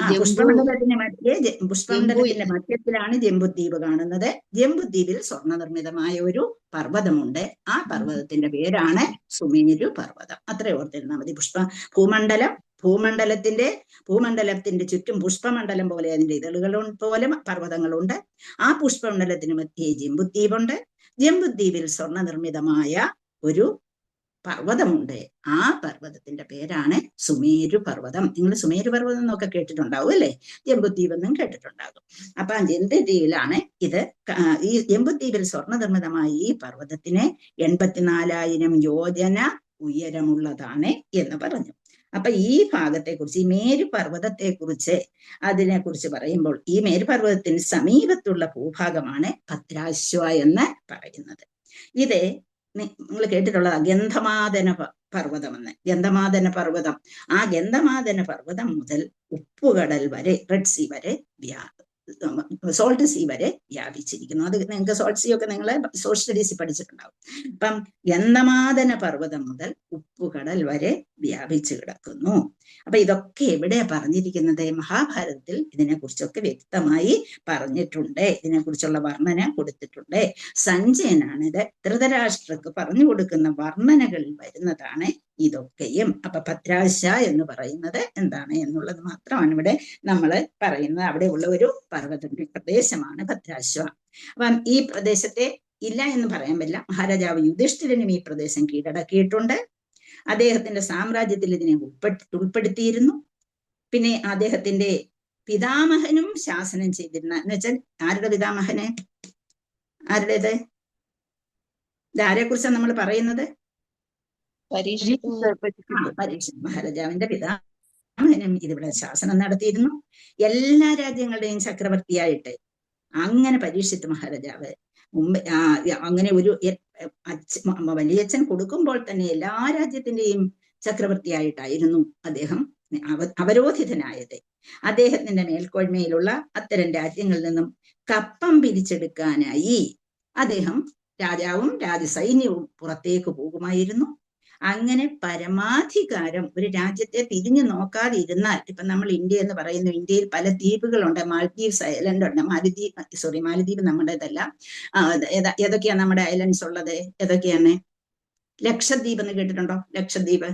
പുഷ്പമണ്ഡലത്തിന്റെ മധ്യത്തിലാണ് ജംബുദ്വീപ് കാണുന്നത്. ജംബുദ്വീപിൽ സ്വർണ്ണ നിർമ്മിതമായ ഒരു പർവ്വതമുണ്ട്. ആ പർവ്വതത്തിന്റെ പേരാണ് സുമേരു പർവ്വതം. അത്രേ ഓർത്തിരുന്നാൽ മതി. ഭൂമണ്ഡലത്തിന്റെ ചുറ്റും പുഷ്പമണ്ഡലം പോലെ അതിന്റെ ഇതളുകൾ പോലെ പർവ്വതങ്ങളുണ്ട്. ആ പുഷ്പമണ്ഡലത്തിന് മധ്യേ ജംബുദ്വീപുണ്ട്. ജംബുദ്വീപിൽ സ്വർണ്ണ നിർമ്മിതമായ ഒരു പർവ്വതമുണ്ട്. ആ പർവ്വതത്തിന്റെ പേരാണ് സുമേരു പർവ്വതം. നിങ്ങൾ സുമേരു പർവ്വതം എന്നൊക്കെ കേട്ടിട്ടുണ്ടാവും അല്ലെ? ജംബുദ്വീപ് എന്നും കേട്ടിട്ടുണ്ടാകും. അപ്പൊ ജംബുദ്വീപിലാണ് ഇത്. ഈ ജംബുദ്വീപിൽ സ്വർണ്ണ നിർമ്മിതമായ ഈ പർവ്വതത്തിന് 84,000 യോജന ഉയരമുള്ളതാണ് എന്ന് പറഞ്ഞു. അപ്പൊ ഈ ഭാഗത്തെക്കുറിച്ച്, ഈ മേരുപർവ്വതത്തെക്കുറിച്ച്, അതിനെക്കുറിച്ച് പറയുമ്പോൾ ഈ മേരുപർവ്വതത്തിന് സമീപത്തുള്ള ഭൂഭാഗമാണ് ഭദ്രാശ്വ എന്ന് പറയുന്നത്. ഇത് നിങ്ങൾ കേട്ടിട്ടുള്ളത് ഗന്ധമാദന പർവ്വതം എന്ന്. ഗന്ധമാദന പർവ്വതം, ആ ഗന്ധമാദന പർവ്വതം മുതൽ ഉപ്പുകടൽ വരെ, റെഡ് സീ വരെ, സോൾട്ട് സീ വരെ വ്യാപിച്ചിരിക്കുന്നു. അത് നിങ്ങൾക്ക് സോൾട്ട് സീ ഒക്കെ നിങ്ങൾ സോഷ്യൽ സ്റ്റഡീസിൽ പഠിച്ചിട്ടുണ്ടാവും. അപ്പം ഗന്ധമാദന പർവ്വതം മുതൽ ഉപ്പുകടൽ വരെ വ്യാപിച്ചു കിടക്കുന്നു. അപ്പൊ ഇതൊക്കെ എവിടെയാ പറഞ്ഞിരിക്കുന്നത്? മഹാഭാരതത്തിൽ ഇതിനെക്കുറിച്ചൊക്കെ വ്യക്തമായി പറഞ്ഞിട്ടുണ്ട്. ഇതിനെക്കുറിച്ചുള്ള വർണ്ണന കൊടുത്തിട്ടുണ്ട്. സഞ്ജയനാണ് ഇത് ധൃതരാഷ്ട്രക്ക് പറഞ്ഞു കൊടുക്കുന്ന വർണ്ണനകളിൽ വരുന്നതാണ് ഇതൊക്കെയും. അപ്പൊ ഭദ്രാശ്വ എന്ന് പറയുന്നത് എന്താണ് എന്നുള്ളത് മാത്രമാണ് ഇവിടെ നമ്മൾ പറയുന്നത്. അവിടെ ഉള്ള ഒരു പർവ്വത പ്രദേശമാണ് ഭദ്രാശ്വ. അപ്പം ഈ പ്രദേശത്തെ ഇല്ല എന്ന് പറയാൻ പറ്റില്ല. മഹാരാജാവ് യുധിഷ്ഠിരനും ഈ പ്രദേശം കീഴടക്കിയിട്ടുണ്ട്. അദ്ദേഹത്തിന്റെ സാമ്രാജ്യത്തിൽ ഇതിനെ ഉൾപ്പെടുത്തിയിരുന്നു. പിന്നെ അദ്ദേഹത്തിന്റെ പിതാമഹനും ശാസനം ചെയ്തിരുന്ന, എന്ന് വെച്ചാൽ ആരുടെ പിതാമഹന്? ആരുടേത്? ഇതാരെ കുറിച്ചാണ് നമ്മൾ പറയുന്നത്? പരീക്ഷിത് പരീക്ഷിത് മഹാരാജാവിന്റെ പിതാമഹനും ഇതിവിടെ ശാസനം നടത്തിയിരുന്നു. എല്ലാ രാജ്യങ്ങളുടെയും ചക്രവർത്തിയായിട്ട് അങ്ങനെ പരീക്ഷിത്ത് മഹാരാജാവ് മുമ്പ് അങ്ങനെ ഒരു വലിയച്ഛൻ കൊടുക്കുമ്പോൾ തന്നെ എല്ലാ രാജ്യത്തിന്റെയും ചക്രവർത്തിയായിട്ടായിരുന്നു അദ്ദേഹം അവരോധിതനായത്. അദ്ദേഹത്തിന്റെ മേൽക്കോയ്മയിലുള്ള അത്തരം രാജ്യങ്ങളിൽ നിന്നും കപ്പം പിരിച്ചെടുക്കാനായി അദ്ദേഹം രാജാവും രാജസൈന്യവും പുറത്തേക്ക് പോകുമായിരുന്നു. അങ്ങനെ പരമാധികാരം ഒരു രാജ്യത്തെ തിരിഞ്ഞു നോക്കാതെ ഇരുന്നാൽ, ഇപ്പൊ നമ്മൾ ഇന്ത്യ എന്ന് പറയുന്നു, ഇന്ത്യയിൽ പല ദ്വീപുകളുണ്ട്. മാൽദ്വീപ്സ് ഐലൻഡ് ഉണ്ട്. മാലദ്വീപ് നമ്മുടേതല്ല. ഏതൊക്കെയാണ് നമ്മുടെ ഐലൻഡ്സ് ഉള്ളത്? ഏതൊക്കെയാണ്? ലക്ഷദ്വീപ് എന്ന് കേട്ടിട്ടുണ്ടോ? ലക്ഷദ്വീപ്,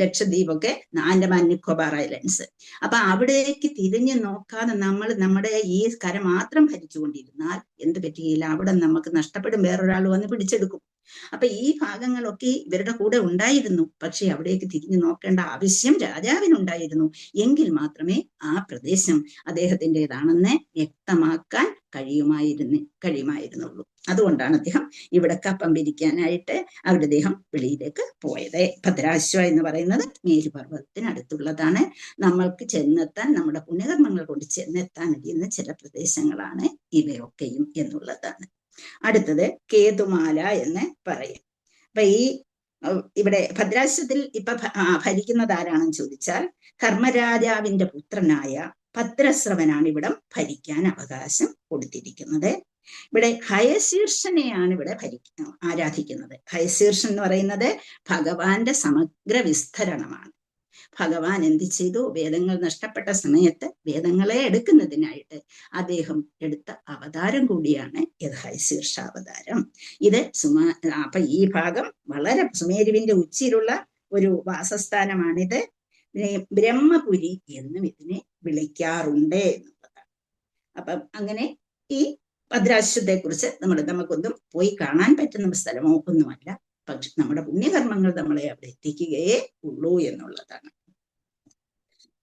ലക്ഷദ്വീപൊക്കെ ആൻഡമാൻ നിക്കോബാർ ഐലൻഡ്സ്. അപ്പൊ അവിടേക്ക് തിരിഞ്ഞു നോക്കാതെ നമ്മൾ നമ്മുടെ ഈ കര മാത്രം ഭരിച്ചുകൊണ്ടിരുന്നാൽ എന്ത് പറ്റുകയില്ല, അവിടെ നമുക്ക് നഷ്ടപ്പെടും, വേറൊരാൾ വന്ന് പിടിച്ചെടുക്കും. അപ്പൊ ഈ ഭാഗങ്ങളൊക്കെ ഇവരുടെ കൂടെ ഉണ്ടായിരുന്നു. പക്ഷെ അവിടേക്ക് തിരിഞ്ഞു നോക്കേണ്ട ആവശ്യം രാജാവിനുണ്ടായിരുന്നു. എങ്കിൽ മാത്രമേ ആ പ്രദേശം അദ്ദേഹത്തിൻ്റെതാണെന്ന് വ്യക്തമാക്കാൻ കഴിയുമായിരുന്നുള്ളൂ. അതുകൊണ്ടാണ് അദ്ദേഹം ഇവിടെ കപ്പം പിരിക്കാനായിട്ട് അവിടെ അദ്ദേഹം വെളിയിലേക്ക് പോയത്. ഭദ്രാശ്വ എന്ന് പറയുന്നത് മേരുപർവ്വതത്തിനടുത്തുള്ളതാണ്. നമ്മൾക്ക് ചെന്നെത്താൻ, നമ്മുടെ പുണ്യകർമ്മങ്ങൾ കൊണ്ട് ചെന്നെത്താൻ കഴിയുന്ന ചില പ്രദേശങ്ങളാണ് ഇവയൊക്കെയും എന്നുള്ളതാണ്. അടുത്തത് കേതുമാല എന്ന് പറയും. അപ്പൊ ഇവിടെ ഭദ്രാശ്വത്തിൽ ഇപ്പൊ ഭരിക്കുന്നത് ആരാണെന്ന് ചോദിച്ചാൽ ധർമ്മരാജാവിന്റെ പുത്രനായ ഭദ്രസ്രവനാണ് ഇവിടം ഭരിക്കാൻ അവകാശം കൊടുത്തിരിക്കുന്നത്. ഇവിടെ ഹയശീർഷനെയാണ് ഇവിടെ ആരാധിക്കുന്നത്. ഹയശീർഷൻ എന്ന് പറയുന്നത് ഭഗവാന്റെ സമഗ്ര വിസ്തരണമാണ്. ഭഗവാൻ എന്ത് ചെയ്തു? വേദങ്ങൾ നഷ്ടപ്പെട്ട സമയത്ത് വേദങ്ങളെ എടുക്കുന്നതിനായിട്ട് അദ്ദേഹം എടുത്ത അവതാരം കൂടിയാണ് ഹയശീർഷാവതാരം. ഇത് അപ്പൊ ഈ ഭാഗം വളരെ സുമേരുവിന്റെ ഉച്ചിയിലുള്ള ഒരു വാസസ്ഥാനമാണിത്. ബ്രഹ്മപുരി എന്നും ഇതിനെ വിളിക്കാറുണ്ട് എന്നുള്ളതാണ്. അപ്പം അങ്ങനെ ഈ ഭദ്രാശ്വത്തെ കുറിച്ച് നമുക്കൊന്നും പോയി കാണാൻ പറ്റുന്ന സ്ഥലമോ ഒന്നുമല്ല. പക്ഷെ നമ്മുടെ പുണ്യകർമ്മങ്ങൾ നമ്മളെ അവിടെ എത്തിക്കുകയേ ഉള്ളൂ എന്നുള്ളതാണ്.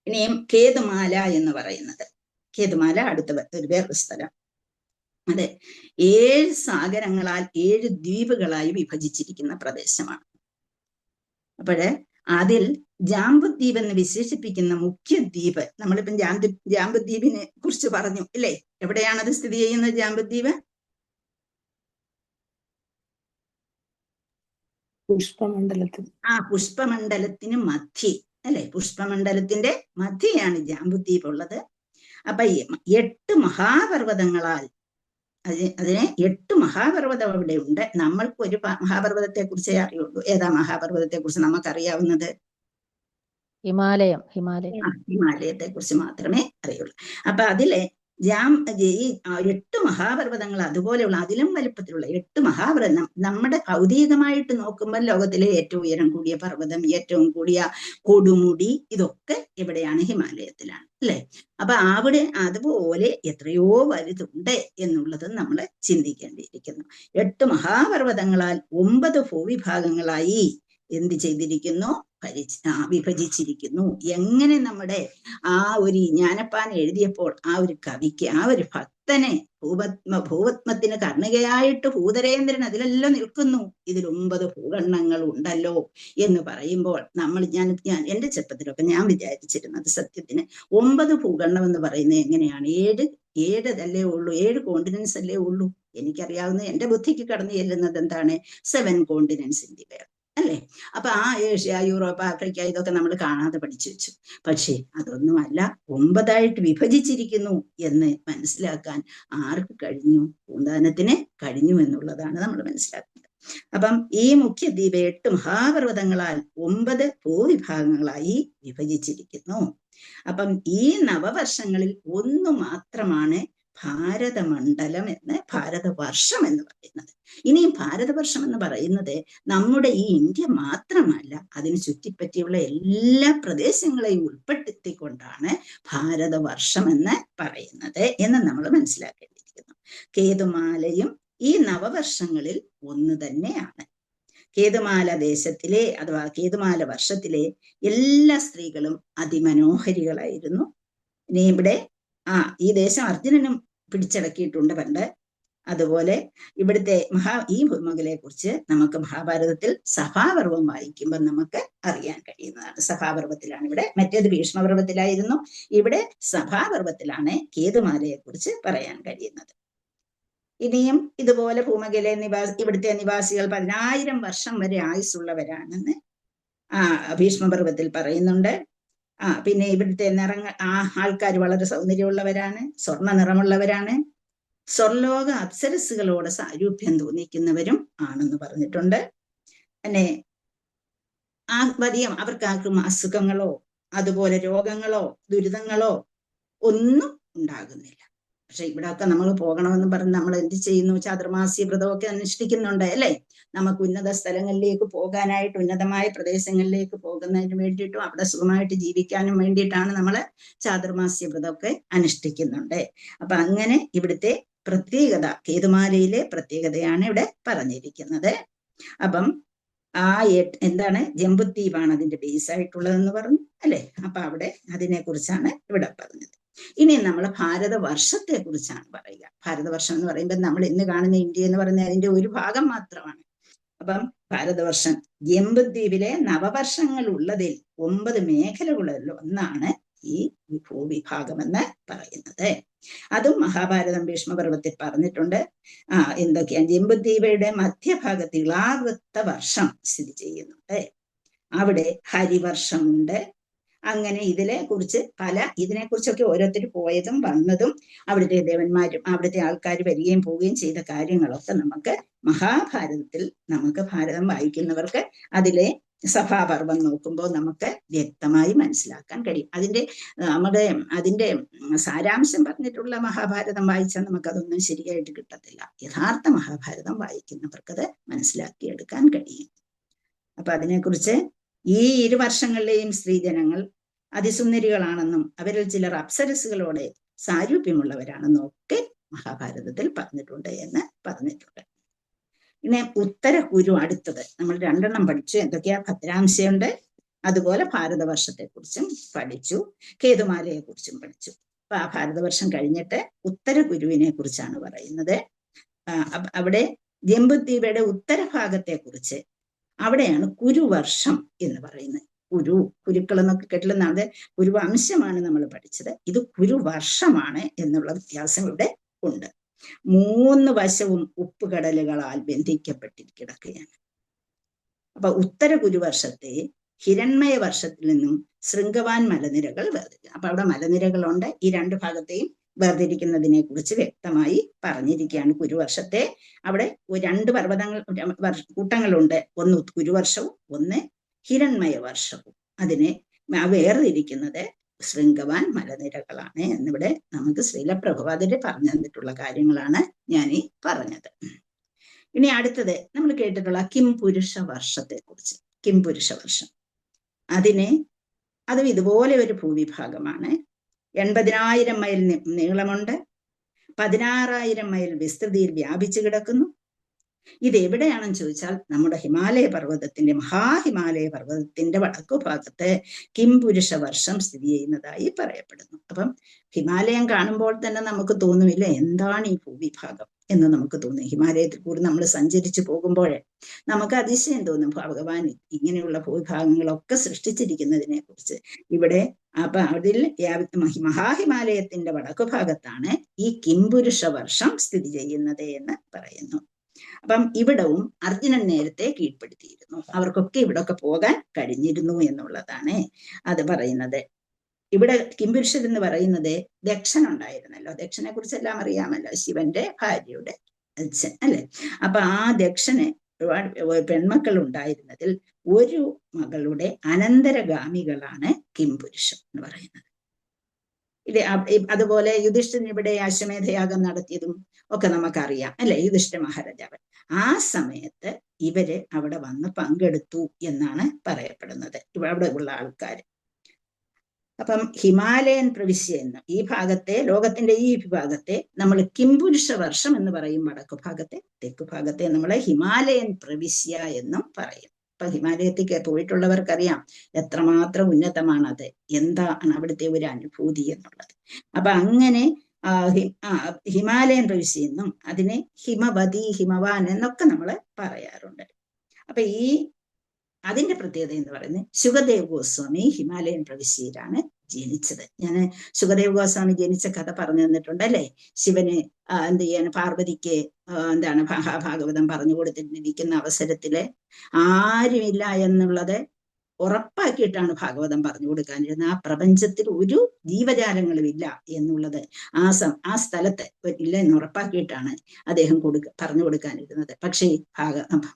ഇനിയും കേതുമാല എന്ന് പറയുന്നത്, കേതുമാല അടുത്ത ഒരു വേറൊരു സ്ഥലം. അതെ, 7 സാഗരങ്ങളാൽ 7 ദ്വീപുകളായി വിഭജിച്ചിരിക്കുന്ന പ്രദേശമാണ്. അപ്പോഴ് അതിൽ ജാംബുദ്വീപ് എന്ന് വിശേഷിപ്പിക്കുന്ന മുഖ്യ ദ്വീപ്, നമ്മളിപ്പം ജാംബുദ്വീപിനെ കുറിച്ച് പറഞ്ഞു ഇല്ലേ? എവിടെയാണത് സ്ഥിതി ചെയ്യുന്നത്? ജാംബുദ്വീപ് പുഷ്പമണ്ഡലത്തിന് മധ്യേ അല്ലെ? പുഷ്പമണ്ഡലത്തിന്റെ മധ്യയാണ് ജാംബുദ്വീപ് ഉള്ളത്. അപ്പൊ 8 മഹാപർവ്വതങ്ങളാൽ അതിനെ 8 മഹാപർവ്വതം അവിടെ ഉണ്ട്. നമ്മൾക്ക് ഒരു മഹാപർവ്വതത്തെ കുറിച്ചേ അറിയുള്ളൂ. ഏതാ മഹാപർവ്വതത്തെ കുറിച്ച് നമുക്കറിയാവുന്നത്? ഹിമാലയത്തെ കുറിച്ച് മാത്രമേ അറിയുള്ളൂ. അപ്പൊ അതിലെ ഈ 8 മഹാപർവ്വതങ്ങൾ അതുപോലെയുള്ള അതിലും വലുപ്പത്തിലുള്ള 8 മഹാപർവ്വതം നമ്മുടെ ഭൗതികമായിട്ട് നോക്കുമ്പോൾ ലോകത്തിലെ ഏറ്റവും ഉയരം കൂടിയ പർവ്വതം, ഏറ്റവും കൂടിയ കൊടുമുടി, ഇതൊക്കെ എവിടെയാണ്? ഹിമാലയത്തിലാണ് അല്ലെ? അപ്പൊ അവിടെ അതുപോലെ എത്രയോ വലുതുണ്ട് എന്നുള്ളത് നമ്മൾ ചിന്തിക്കേണ്ടിയിരിക്കുന്നു. 8 മഹാപർവ്വതങ്ങളാൽ 9 ഭൂവിഭാഗങ്ങളായി എന്ത് ചെയ്തിരിക്കുന്നു? വിഭജിച്ചിരിക്കുന്നു. എങ്ങനെ നമ്മുടെ ആ ഒരു ജ്ഞാനപ്പാന എഴുതിയപ്പോൾ ആ ഒരു കവിക്ക്, ആ ഒരു ഭക്തനെ ഭൂവത്മത്തിന് കർണികയായിട്ട് ഭൂതരേന്ദ്രൻ അതിലെല്ലാം നിൽക്കുന്നു. ഇതിൽ 9 ഭൂഖണ്ഡങ്ങൾ ഉണ്ടല്ലോ എന്ന് പറയുമ്പോൾ ഞാൻ എന്റെ ചെറുപ്പത്തിലൊക്കെ ഞാൻ വിചാരിച്ചിരുന്നത് സത്യത്തിന് 9 ഭൂഖണ്ഡം എന്ന് പറയുന്നത് എങ്ങനെയാണ്? 7 അല്ലേ ഉള്ളൂ, 7 കോണ്ടിനൻസ് അല്ലേ ഉള്ളൂ. എനിക്കറിയാവുന്ന എന്റെ ബുദ്ധിക്ക് കടന്നു ചെല്ലുന്നത് എന്താണ്? 7 കോണ്ടിനൻസ് ഇൻ ദി വേൾഡ് അല്ലേ? അപ്പൊ ആ ഏഷ്യ, യൂറോപ്പ്, ആഫ്രിക്ക ഇതൊക്കെ നമ്മൾ കാണാതെ പഠിച്ചു വെച്ചു. പക്ഷെ അതൊന്നുമല്ല, 9ആയിട്ട് വിഭജിച്ചിരിക്കുന്നു എന്ന് മനസ്സിലാക്കാൻ ആർക്ക് കഴിഞ്ഞു? പൂന്താനത്തിന് കഴിഞ്ഞു എന്നുള്ളതാണ് നമ്മൾ മനസ്സിലാക്കുന്നത്. അപ്പം ഈ മുഖ്യദ്വീപ് 8 മഹാപർവ്വതങ്ങളാൽ 9 ഭൂവിഭാഗങ്ങളായി വിഭജിച്ചിരിക്കുന്നു. അപ്പം ഈ നവവർഷങ്ങളിൽ ഒന്ന് മാത്രമാണ് ഭാരതമണ്ഡലം ഭാരതവർഷം എന്ന് പറയുന്നത്. ഇനിയും ഭാരതവർഷം എന്ന് പറയുന്നത് നമ്മുടെ ഈ ഇന്ത്യ മാത്രമല്ല, അതിന് ചുറ്റിപ്പറ്റിയുള്ള എല്ലാ പ്രദേശങ്ങളെയും ഉൾപ്പെടുത്തിക്കൊണ്ടാണ് ഭാരതവർഷം എന്ന് പറയുന്നത് എന്ന് നമ്മൾ മനസ്സിലാക്കേണ്ടിയിരിക്കുന്നു. കേതുമാലയും ഈ നവവർഷങ്ങളിൽ ഒന്ന് തന്നെയാണ്. കേതുമാല ദേശത്തിലെ അഥവാ കേതുമാല വർഷത്തിലെ എല്ലാ സ്ത്രീകളും അതിമനോഹരികളായിരുന്നു. ഇനി ഇവിടെ ഈ ദേശം അർജുനനും പിടിച്ചടക്കിയിട്ടുണ്ട് പണ്ട്. അതുപോലെ ഇവിടുത്തെ ഈ ഭൂമികയെ കുറിച്ച് നമുക്ക് മഹാഭാരതത്തിൽ സഭാപർവം വായിക്കുമ്പോൾ നമുക്ക് അറിയാൻ കഴിയുന്നതാണ്. സഭാപർവത്തിലാണ് ഇവിടെ, മറ്റേത് ഭീഷ്മപർവത്തിലായിരുന്നു, ഇവിടെ സഭാപർവത്തിലാണ് കേതുമാലയെ കുറിച്ച് പറയാൻ കഴിയുന്നത്. ഇനിയും ഇതുപോലെ ഭൂമകയിലെ ഇവിടുത്തെ നിവാസികൾ 10,000 വർഷം വരെ ആയുസ്സുള്ളവരാണെന്ന് ഭീഷ്മപർവത്തിൽ പറയുന്നുണ്ട്. പിന്നെ ഇവിടുത്തെ ആൾക്കാർ വളരെ സൗന്ദര്യമുള്ളവരാണ്, സ്വർണ്ണ നിറമുള്ളവരാണ്, സ്വർലോക അപ്സരസുകളോട് സാരൂപ്യം തോന്നിക്കുന്നവരും ആണെന്ന് പറഞ്ഞിട്ടുണ്ട്. പിന്നെ അവർക്കാർക്കും അസുഖങ്ങളോ അതുപോലെ രോഗങ്ങളോ ദുരിതങ്ങളോ ഒന്നും ഉണ്ടാകുന്നില്ല. പക്ഷെ ഇവിടെയൊക്കെ നമ്മൾ പോകണമെന്ന് പറഞ്ഞ് നമ്മൾ എന്ത് ചെയ്യുന്നു? ചാതുർമാസ്യ വ്രതമൊക്കെ അനുഷ്ഠിക്കുന്നുണ്ട് അല്ലേ? നമുക്ക് ഉന്നത സ്ഥലങ്ങളിലേക്ക് പോകാനായിട്ട്, ഉന്നതമായ പ്രദേശങ്ങളിലേക്ക് പോകുന്നതിന് വേണ്ടിയിട്ടും അവിടെ സുഖമായിട്ട് ജീവിക്കാനും വേണ്ടിയിട്ടാണ് നമ്മൾ ചാതുർമാസ്യ വ്രതമൊക്കെ അനുഷ്ഠിക്കുന്നുണ്ട്. അപ്പൊ അങ്ങനെ ഇവിടുത്തെ പ്രത്യേകത, കേതുമാലയിലെ പ്രത്യേകതയാണ് ഇവിടെ പറഞ്ഞിരിക്കുന്നത്. അപ്പം എന്താണ്, ജംബുദ്വീപാണ് അതിന്റെ ബേസ് ആയിട്ടുള്ളതെന്ന് പറഞ്ഞു അല്ലെ? അപ്പൊ അവിടെ അതിനെ കുറിച്ചാണ് ഇവിടെ പറഞ്ഞത്. ഇനി നമ്മൾ ഭാരതവർഷത്തെ കുറിച്ചാണ് പറയുക. ഭാരതവർഷം എന്ന് പറയുമ്പോൾ നമ്മൾ ഇന്ന് കാണുന്ന ഇന്ത്യ എന്ന് പറയുന്നത് അതിന്റെ ഒരു ഭാഗം മാത്രമാണ്. അപ്പം ഭാരതവർഷം ജംബുദ്വീപിലെ നവവർഷങ്ങൾ ഉള്ളതിൽ 9 മേഖലകളിൽ ഒന്നാണ് ഈ ഭൂവിഭാഗം എന്ന് പറയുന്നത്. അതും മഹാഭാരതം ഭീഷ്മപർവത്തിൽ പറഞ്ഞിട്ടുണ്ട്. എന്തൊക്കെയാണ്? ജംബുദ്വീപയുടെ മധ്യഭാഗത്ത് ഇളാവൃത്ത വർഷം സ്ഥിതി ചെയ്യുന്നുണ്ട്. അവിടെ ഹരിവർഷമുണ്ട്. അങ്ങനെ ഇതിനെക്കുറിച്ചൊക്കെ ഓരോരുത്തർ പോയതും വന്നതും അവിടുത്തെ ദേവന്മാരും അവിടുത്തെ ആൾക്കാർ വരികയും പോവുകയും ചെയ്ത കാര്യങ്ങളൊക്കെ നമുക്ക് മഹാഭാരതത്തിൽ, നമുക്ക് ഭാരതം വായിക്കുന്നവർക്ക് അതിലെ സഭാപർവം നോക്കുമ്പോൾ നമുക്ക് വ്യക്തമായി മനസ്സിലാക്കാൻ കഴിയും. അതിന്റെ സാരാംശം പറഞ്ഞിട്ടുള്ള മഹാഭാരതം വായിച്ചാൽ നമുക്കതൊന്നും ശരിയായിട്ട് കിട്ടത്തില്ല. യഥാർത്ഥ മഹാഭാരതം വായിക്കുന്നവർക്കത് മനസ്സിലാക്കിയെടുക്കാൻ കഴിയും. അപ്പൊ അതിനെക്കുറിച്ച് ഈ 2 വർഷങ്ങളിലെയും സ്ത്രീജനങ്ങൾ അതിസുന്ദരികളാണെന്നും അവരിൽ ചിലർ അപ്സരസുകളോടെ സാരൂപ്യമുള്ളവരാണെന്നും ഒക്കെ മഹാഭാരതത്തിൽ പറഞ്ഞിട്ടുണ്ട് എന്ന് പറഞ്ഞിട്ടുണ്ട്. ഇനി ഉത്തരകുരു അടുത്തത് നമ്മൾ 2 പഠിച്ചു. എന്തൊക്കെയാ? ഭദ്രാംശയുണ്ട്, അതുപോലെ ഭാരതവർഷത്തെ കുറിച്ചും പഠിച്ചു, കേതുമാലയെ കുറിച്ചും പഠിച്ചു. അപ്പൊ ആ ഭാരതവർഷം കഴിഞ്ഞിട്ട് ഉത്തരകുരുവിനെ കുറിച്ചാണ് പറയുന്നത്. അവിടെ ജംബുദ്വീപയുടെ ഉത്തരഭാഗത്തെ കുറിച്ച്, അവിടെയാണ് കുരുവർഷം എന്ന് പറയുന്നത്. കുരുക്കൾ എന്നൊക്കെ കേട്ടില്ലെന്നാണ്, കുരുവംശമാണ് നമ്മൾ പഠിച്ചത്. ഇത് കുരുവർഷമാണ് എന്നുള്ള വ്യത്യാസം ഇവിടെ ഉണ്ട്. 3 വശവും ഉപ്പുകടലുകളാൽ ബന്ധിക്കപ്പെട്ടിരിക്കുകയാണ്. അപ്പൊ ഉത്തര കുരുവർഷത്തെ ഹിരൺമയ വർഷത്തിൽ നിന്നും ശൃംഗവാൻ മലനിരകൾ വേർതിരിക്കും. അപ്പൊ അവിടെ മലനിരകളുണ്ട്. ഈ 2 ഭാഗത്തെയും വേർതിരിക്കുന്നതിനെ കുറിച്ച് വ്യക്തമായി പറഞ്ഞിരിക്കുകയാണ്. കുരുവർഷത്തെ അവിടെ 2 കൂട്ടങ്ങളുണ്ട്. ഒന്ന് കുരുവർഷവും ഒന്ന് ഹിരൺമയ വർഷവും. അതിനെ വേർതിരിക്കുന്നത് ശൃംഗവാൻ മലനിരകളാണ് എന്നിവിടെ നമുക്ക് ശ്രീല പ്രഭുപാദര് പറഞ്ഞു തന്നിട്ടുള്ള കാര്യങ്ങളാണ് ഞാൻ ഈ പറഞ്ഞത്. ഇനി അടുത്തത് നമ്മൾ കേട്ടിട്ടുള്ള കിംപുരുഷ വർഷത്തെ കുറിച്ച്. കിംപുരുഷ വർഷം അതും ഇതുപോലെ ഒരു ഭൂവിഭാഗമാണ്. 80,000 മൈൽ നീളമുണ്ട്, 16,000 മൈൽ വിസ്തൃതിയിൽ വ്യാപിച്ചു കിടക്കുന്നു. ഇത് എവിടെയാണെന്ന് ചോദിച്ചാൽ നമ്മുടെ ഹിമാലയ പർവ്വതത്തിന്റെ, മഹാഹിമാലയ പർവ്വതത്തിന്റെ വടക്കു ഭാഗത്ത് കിംപുരുഷ വർഷം സ്ഥിതി ചെയ്യുന്നതായി പറയപ്പെടുന്നു. അപ്പം ഹിമാലയം കാണുമ്പോൾ തന്നെ നമുക്ക് തോന്നുമില്ല എന്താണ് ഈ ഭൂവിഭാഗം എന്ന് നമുക്ക് തോന്നും. ഹിമാലയത്തിൽ കൂടി നമ്മൾ സഞ്ചരിച്ചു പോകുമ്പോഴേ നമുക്ക് അതിശയം തോന്നും, ഭഗവാൻ ഇങ്ങനെയുള്ള ഭൂവിഭാഗങ്ങളൊക്കെ സൃഷ്ടിച്ചിരിക്കുന്നതിനെ കുറിച്ച്. ഇവിടെ അപ്പൊ അതിൽ മഹാഹിമാലയത്തിന്റെ വടക്കു ഭാഗത്താണ് ഈ കിംപുരുഷ വർഷം സ്ഥിതി ചെയ്യുന്നത് എന്ന് പറയുന്നു. അപ്പം ഇവിടവും അർജുനൻ നേരത്തെ കീഴ്പ്പെടുത്തിയിരുന്നു. അവർക്കൊക്കെ ഇവിടൊക്കെ പോകാൻ കഴിഞ്ഞിരുന്നു എന്നുള്ളതാണ് അത് പറയുന്നത്. ഇവിടെ കിംപുരുഷൻ എന്ന് പറയുന്നത് ദക്ഷൻ ഉണ്ടായിരുന്നല്ലോ. ദക്ഷനെ കുറിച്ചെല്ലാം അറിയാമല്ലോ, ശിവന്റെ ഭാര്യയുടെ അച്ഛൻ അല്ലെ. അപ്പൊ ആ ദക്ഷന് ഒരുപാട് പെൺമക്കൾ ഉണ്ടായിരുന്നതിൽ ഒരു മകളുടെ അനന്തരഗാമികളാണ് കിംപുരുഷൻ എന്ന് പറയുന്നത്. അതുപോലെ യുധിഷ്ഠിരൻ ഇവിടെ അശ്വമേധയാഗം നടത്തിയതും ഒക്കെ നമുക്കറിയാം അല്ലെ, യുധിഷ്ഠിര മഹാരാജാവ്. ആ സമയത്ത് ഇവര് അവിടെ വന്ന് പങ്കെടുത്തു എന്നാണ് പറയപ്പെടുന്നത്, അവിടെ ഉള്ള ആൾക്കാർ. അപ്പം ഹിമാലയൻ പ്രവിശ്യ എന്ന് ഈ ഭാഗത്തെ, ലോകത്തിന്റെ ഈ വിഭാഗത്തെ നമ്മൾ കിംപുരുഷ വർഷം എന്ന് പറയും. വടക്കു ഭാഗത്തെ, തെക്കു ഭാഗത്തെ നമ്മൾ ഹിമാലയൻ പ്രവിശ്യ എന്നും പറയും. ഇപ്പൊ ഹിമാലയത്തേക്ക് പോയിട്ടുള്ളവർക്കറിയാം എത്രമാത്രം ഉന്നതമാണത്, എന്താണ് അവിടുത്തെ ഒരു അനുഭൂതി എന്നുള്ളത്. അപ്പൊ അങ്ങനെ ഹിമാലയൻ പ്രവിശ്യ എന്നും അതിനെ ഹിമവതി, ഹിമവാൻ എന്നൊക്കെ നമ്മൾ പറയാറുണ്ട്. അപ്പൊ അതിന്റെ പ്രത്യേകത എന്ന് പറയുന്നത് ശുകദേവ് ഗോസ്വാമി ഹിമാലയൻ പ്രവിശ്യയിലാണ് ജനിച്ചത്. ഞാൻ ശുകദേവ് ഗോസ്വാമി ജനിച്ച കഥ പറഞ്ഞു തന്നിട്ടുണ്ട് അല്ലെ. ശിവന് എന്ത് ചെയ്യാണ്, പാർവതിക്ക് എന്താണ് മഹാഭാഗവതം പറഞ്ഞു കൊടുത്തിരിക്കുന്ന അവസരത്തില് ആരുമില്ല എന്നുള്ളത് ഉറപ്പാക്കിയിട്ടാണ് ഭാഗവതം പറഞ്ഞു കൊടുക്കാനിരുന്നത്. ആ പ്രപഞ്ചത്തിൽ ഒരു ജീവജാലങ്ങളും ഇല്ല എന്നുള്ളത് ആ സ്ഥലത്ത് ഇല്ല എന്ന് ഉറപ്പാക്കിയിട്ടാണ് അദ്ദേഹം പറഞ്ഞു കൊടുക്കാനിരുന്നത്. പക്ഷേ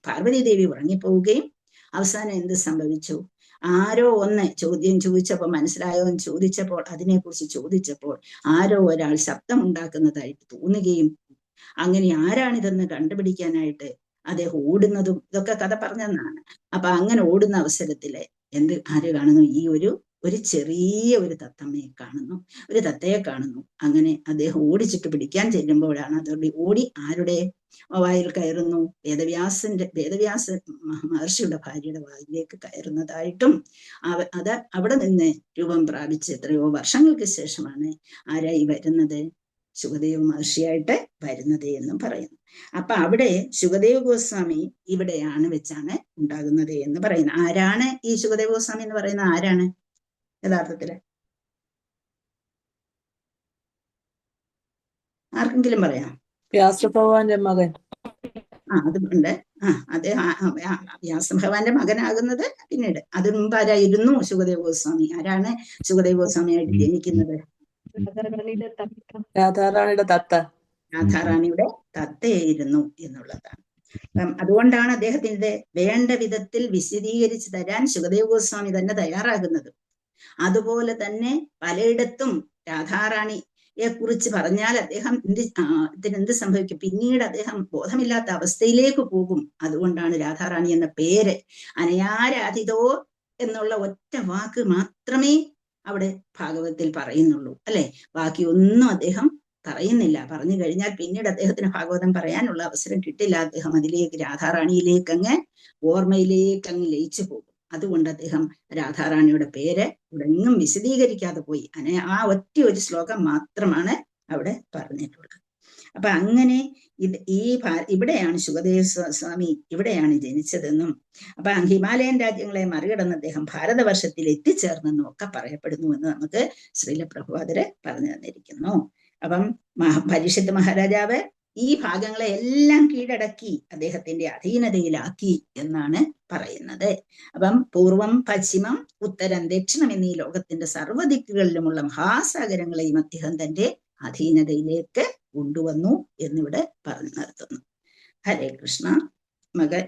പാർവതി ദേവി ഉറങ്ങിപ്പോവുകയും അവസാനം എന്ത് സംഭവിച്ചു, ആരോ ഒന്ന് ചോദ്യം ചോദിച്ചപ്പോൾ, മനസ്സിലായോ എന്ന് ചോദിച്ചപ്പോൾ, അതിനെക്കുറിച്ച് ചോദിച്ചപ്പോൾ ആരോ ഒരാൾ ശബ്ദമുണ്ടാക്കുന്നതായിട്ട് തോന്നുകയും അങ്ങനെ ആരാണിതെന്ന് കണ്ടുപിടിക്കാനായിട്ട് അദ്ദേഹം ഓടുന്നതും ഇതൊക്കെ കഥ പറഞ്ഞതെന്നാണ്. അപ്പൊ അങ്ങനെ ഓടുന്ന അവസരത്തില് ആര് കാണുന്നു, ഈ ഒരു ചെറിയ ഒരു തത്തമ്മയെ കാണുന്നു, ഒരു തത്തയെ കാണുന്നു. അങ്ങനെ അദ്ദേഹം ഓടിച്ചിട്ട് പിടിക്കാൻ ചെല്ലുമ്പോഴാണ് അതോടെ ഓടി ആരുടെ വായിൽ കയറുന്നു, വേദവ്യാസ മഹർഷിയുടെ ഭാര്യയുടെ വായിലേക്ക് കയറുന്നതായിട്ടും അത് അവിടെ നിന്ന് രൂപം പ്രാപിച്ച് എത്രയോ വർഷങ്ങൾക്ക് ശേഷമാണ് ആരായി വരുന്നത്, ശുകദേവ് മഹർഷിയായിട്ട് വരുന്നത് എന്നും പറയുന്നു. അപ്പൊ അവിടെ ശുകദേവ് ഗോസ്വാമി ഇവിടെയാണ് വെച്ചാണ് ഉണ്ടാകുന്നത് എന്ന് പറയുന്നത്. ആരാണ് ഈ ശുകദേവ് ഗോസ്വാമി എന്ന് പറയുന്നത്? ആരാണ് യഥാർത്ഥത്തില്? ആർക്കെങ്കിലും പറയാം? വ്യാസഭഗവാന്റെ മകൻ. അതുകൊണ്ട് അദ്ദേഹം വ്യാസഭഗവാന്റെ മകനാകുന്നത് പിന്നീട്. അതിനു മുമ്പ് ആരായിരുന്നു ശുകദേവ് ഗോസ്വാമി? ആരാണ് ശുകദേവ് ഗോസ്വാമിയായിട്ട് ജനിക്കുന്നത്? രാധാറാണിയുടെ തത്ത. രാധാറാണിയുടെ തത്തയായിരുന്നു എന്നുള്ളതാണ്. അതുകൊണ്ടാണ് അദ്ദേഹത്തിന്റെ വേണ്ട വിധത്തിൽ വിശദീകരിച്ച് തരാൻ ശുകദേവ് ഗോസ്വാമി തന്നെ തയ്യാറാകുന്നത്. അതുപോലെ തന്നെ പലയിടത്തും രാധാറാണിയെ കുറിച്ച് പറഞ്ഞാൽ അദ്ദേഹം ഇതിനെന്ത് സംഭവിക്കും, പിന്നീട് അദ്ദേഹം ബോധമില്ലാത്ത അവസ്ഥയിലേക്ക് പോകും. അതുകൊണ്ടാണ് രാധാറാണി എന്ന പേര്. അനയാരാധിതോ എന്നുള്ള ഒറ്റ വാക്ക് മാത്രമേ അവിടെ ഭാഗവതത്തിൽ പറയുന്നുള്ളൂ അല്ലെ. ബാക്കി ഒന്നും അദ്ദേഹം പറയുന്നില്ല. പറഞ്ഞു കഴിഞ്ഞാൽ പിന്നീട് അദ്ദേഹത്തിന് ഭാഗവതം പറയാനുള്ള അവസരം കിട്ടില്ല. അദ്ദേഹം അതിലേക്ക് രാധാറാണിയിലേക്ക് ഓർമ്മയിലേക്ക് ലയിച്ചു പോകും. അതുകൊണ്ട് അദ്ദേഹം രാധാറാണിയുടെ പേര് ഉടനെയും വിശദീകരിക്കാതെ പോയി. ആ ഒറ്റ ഒരു ശ്ലോകം മാത്രമാണ് അവിടെ പറഞ്ഞിട്ടുള്ളത്. അപ്പൊ അങ്ങനെ ഇവിടെയാണ് ശുകദേവ് സ്വാമി ഇവിടെയാണ് ജനിച്ചതെന്നും അപ്പൊ ഹിമാലയൻ രാജ്യങ്ങളെ മറികടന്ന് അദ്ദേഹം ഭാരതവർഷത്തിൽ എത്തിച്ചേർന്നെന്നും ഒക്കെ പറയപ്പെടുന്നു എന്ന് നമുക്ക് ശ്രീല പ്രഭുപാദര് പറഞ്ഞു തന്നിരിക്കുന്നു. അപ്പം പരീക്ഷിത് മഹാരാജാവ് ഈ ഭാഗങ്ങളെ എല്ലാം കീഴടക്കി അദ്ദേഹത്തിന്റെ അധീനതയിലാക്കി എന്നാണ് പറയുന്നത്. അപ്പം പൂർവം, പശ്ചിമം, ഉത്തരം, ദക്ഷിണം എന്നീ ലോകത്തിന്റെ സർവ്വദിക്കുകളിലുമുള്ള മഹാസാഗരങ്ങളെയും അദ്ദേഹം തന്റെ അധീനതയിലേക്ക് കൊണ്ടുവന്നു എന്നിവിടെ പറഞ്ഞു നിർത്തുന്നു. ഹരേ കൃഷ്ണ.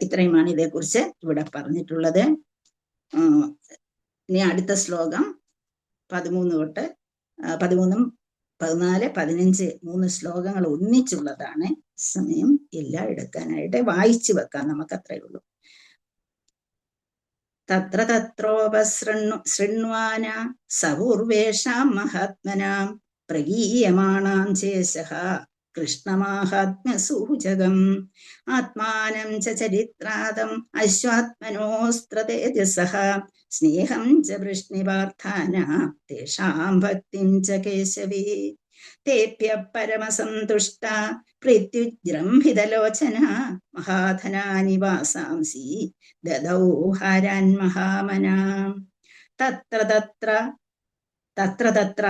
ഇത്രയുമാണ് ഇതേക്കുറിച്ച് ഇവിടെ പറഞ്ഞിട്ടുള്ളത്. ഇനി അടുത്ത ശ്ലോകം 13 തൊട്ട് 13, 14, 15 3 ശ്ലോകങ്ങൾ ഒന്നിച്ചുള്ളതാണ്. സമയം ഇല്ല എടുക്കാനായിട്ട്, വായിച്ചു വെക്കാം, നമുക്ക് അത്രയേ ഉള്ളൂ. തത്ര തത്രോപശൃണ്വാന സപൂർവേഷാം മഹാത്മനാം പ്രഗീയമാണാം ചേശഃ കൃഷ്ണമാഹാത്മ്യസൂചകം ആത്മാനം ച ചരിത്രാദം അശ്വാത്മനോസ്ത്രതേജസഃ സ്നേഹം ച വൃഷ്ണിപാർത്ഥാന തേഷാം ഭക്തിം ച കേശവേ തേഭ്യ പരമസന്തുഷ്ട പ്രീത്യുജ്രംഭിതലോചന മഹാധനാനി വാസാംസി ദദൗ ഹാരാൻ മഹാമനാം. തത്ര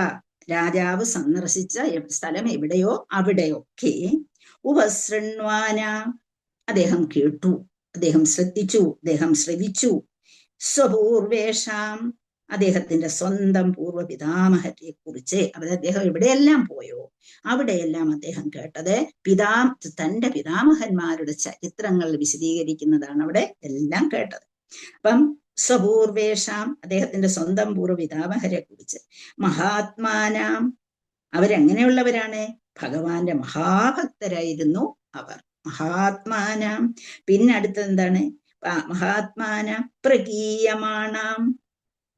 രാജാവ് സന്ദർശിച്ച സ്ഥലം എവിടെയോ അവിടെയൊക്കെ ഉപശൃണ്വാന അദ്ദേഹം കേട്ടു, അദ്ദേഹം ശ്രവിച്ചു. സ്വപൂർവേഷാം അദ്ദേഹത്തിന്റെ സ്വന്തം പൂർവ്വ പിതാമഹരെ കുറിച്ച് അദ്ദേഹം എവിടെയെല്ലാം പോയോ അവിടെയെല്ലാം അദ്ദേഹം കേട്ടത് തന്റെ പിതാമഹന്മാരുടെ ചരിത്രങ്ങൾ വിശദീകരിക്കുന്നതാണ് അവിടെ എല്ലാം കേട്ടത്. അപ്പം സ്വപൂർവേഷാം അദ്ദേഹത്തിന്റെ സ്വന്തം പൂർവ്വ പിതാമഹരെ കുറിച്ച്. മഹാത്മാനാം അവരെങ്ങനെയുള്ളവരാണ്? ഭഗവാന്റെ മഹാഭക്തരായിരുന്നു അവർ. മഹാത്മാനാം. പിന്നെ അടുത്തത് എന്താണ്? മഹാത്മാനാം പ്രഗീയമാണാം.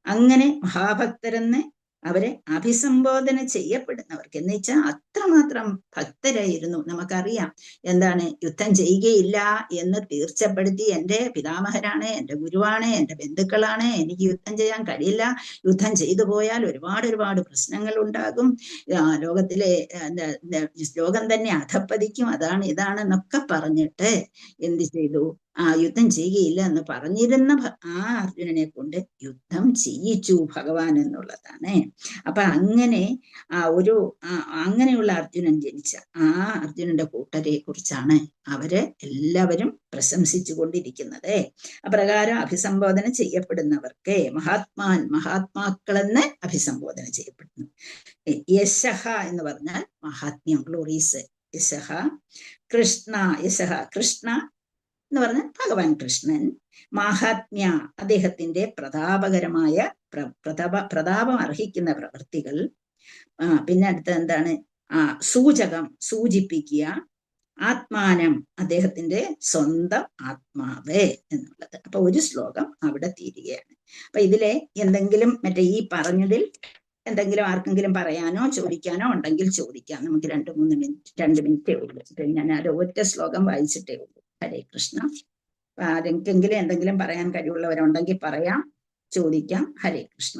അങ്ങനെ മഹാഭക്തരെന്ന് അവരെ അഭിസംബോധന ചെയ്യപ്പെടുന്നവർക്ക് എന്ന് വെച്ചാൽ അത്രമാത്രം ഭക്തരായിരുന്നു. നമുക്കറിയാം എന്താണ്, യുദ്ധം ചെയ്യുകയില്ല എന്ന് തീർച്ചപ്പെടുത്തി എൻ്റെ പിതാമഹനാണ്, എൻ്റെ ഗുരുവാണ്, എൻ്റെ ബന്ധുക്കളാണ്, എനിക്ക് യുദ്ധം ചെയ്യാൻ കഴിയില്ല, യുദ്ധം ചെയ്തു പോയാൽ ഒരുപാട് പ്രശ്നങ്ങൾ ഉണ്ടാകും, ലോകത്തിലെ ലോകം തന്നെ അധപ്പതിക്കും, അതാണ് ഇതാണെന്നൊക്കെ പറഞ്ഞിട്ട് എന്ത് ചെയ്തു, യുദ്ധം ചെയ്യുകയില്ല എന്ന് പറഞ്ഞിരുന്ന ആ അർജുനനെ കൊണ്ട് യുദ്ധം ചെയ്യിച്ചു ഭഗവാൻ എന്നുള്ളതാണ്. അപ്പൊ അങ്ങനെ അങ്ങനെയുള്ള അർജുനൻ ജനിച്ച ആ അർജുനന്റെ കൂട്ടരെ കുറിച്ചാണ് അവര് എല്ലാവരും പ്രശംസിച്ചു കൊണ്ടിരിക്കുന്നത്. അപ്രകാരം അഭിസംബോധന ചെയ്യപ്പെടുന്നവർക്ക് മഹാത്മാക്കളെന്ന് അഭിസംബോധന ചെയ്യപ്പെടുന്നു. യശഃ എന്ന് പറഞ്ഞാൽ മഹാത്മ്യം, ഗ്ലോറീസ്. യശഃ കൃഷ്ണ, യശഃ കൃഷ്ണ എന്ന് പറഞ്ഞാൽ ഭഗവാൻ കൃഷ്ണൻ. മാഹാത്മ്യ, അദ്ദേഹത്തിന്റെ പ്രതാപകരമായ പ്രതാപം അർഹിക്കുന്ന പ്രവൃത്തികൾ. പിന്നെ അടുത്ത എന്താണ്, സൂചകം, സൂചിപ്പിക്കുക. ആത്മാനം, അദ്ദേഹത്തിന്റെ സ്വന്തം ആത്മാവ് എന്നുള്ളത്. അപ്പൊ ഒരു ശ്ലോകം അവിടെ തീരുകയാണ്. അപ്പൊ ഇതിലെ എന്തെങ്കിലും ഈ പറഞ്ഞതിൽ എന്തെങ്കിലും ആർക്കെങ്കിലും പറയാനോ ചോദിക്കാനോ ഉണ്ടെങ്കിൽ ചോദിക്കാം. നമുക്ക് 2 മിനിറ്റേ ഉള്ളൂ. ഞാൻ അത് ഒറ്റ ശ്ലോകം വായിച്ചിട്ടേ ഉള്ളൂ. ഹരേ കൃഷ്ണ. ആരെങ്കിലും എന്തെങ്കിലും പറയാൻ കഴിവുള്ളവരുണ്ടെങ്കിൽ പറയാം, ചോദിക്കാം. ഹരേ കൃഷ്ണ.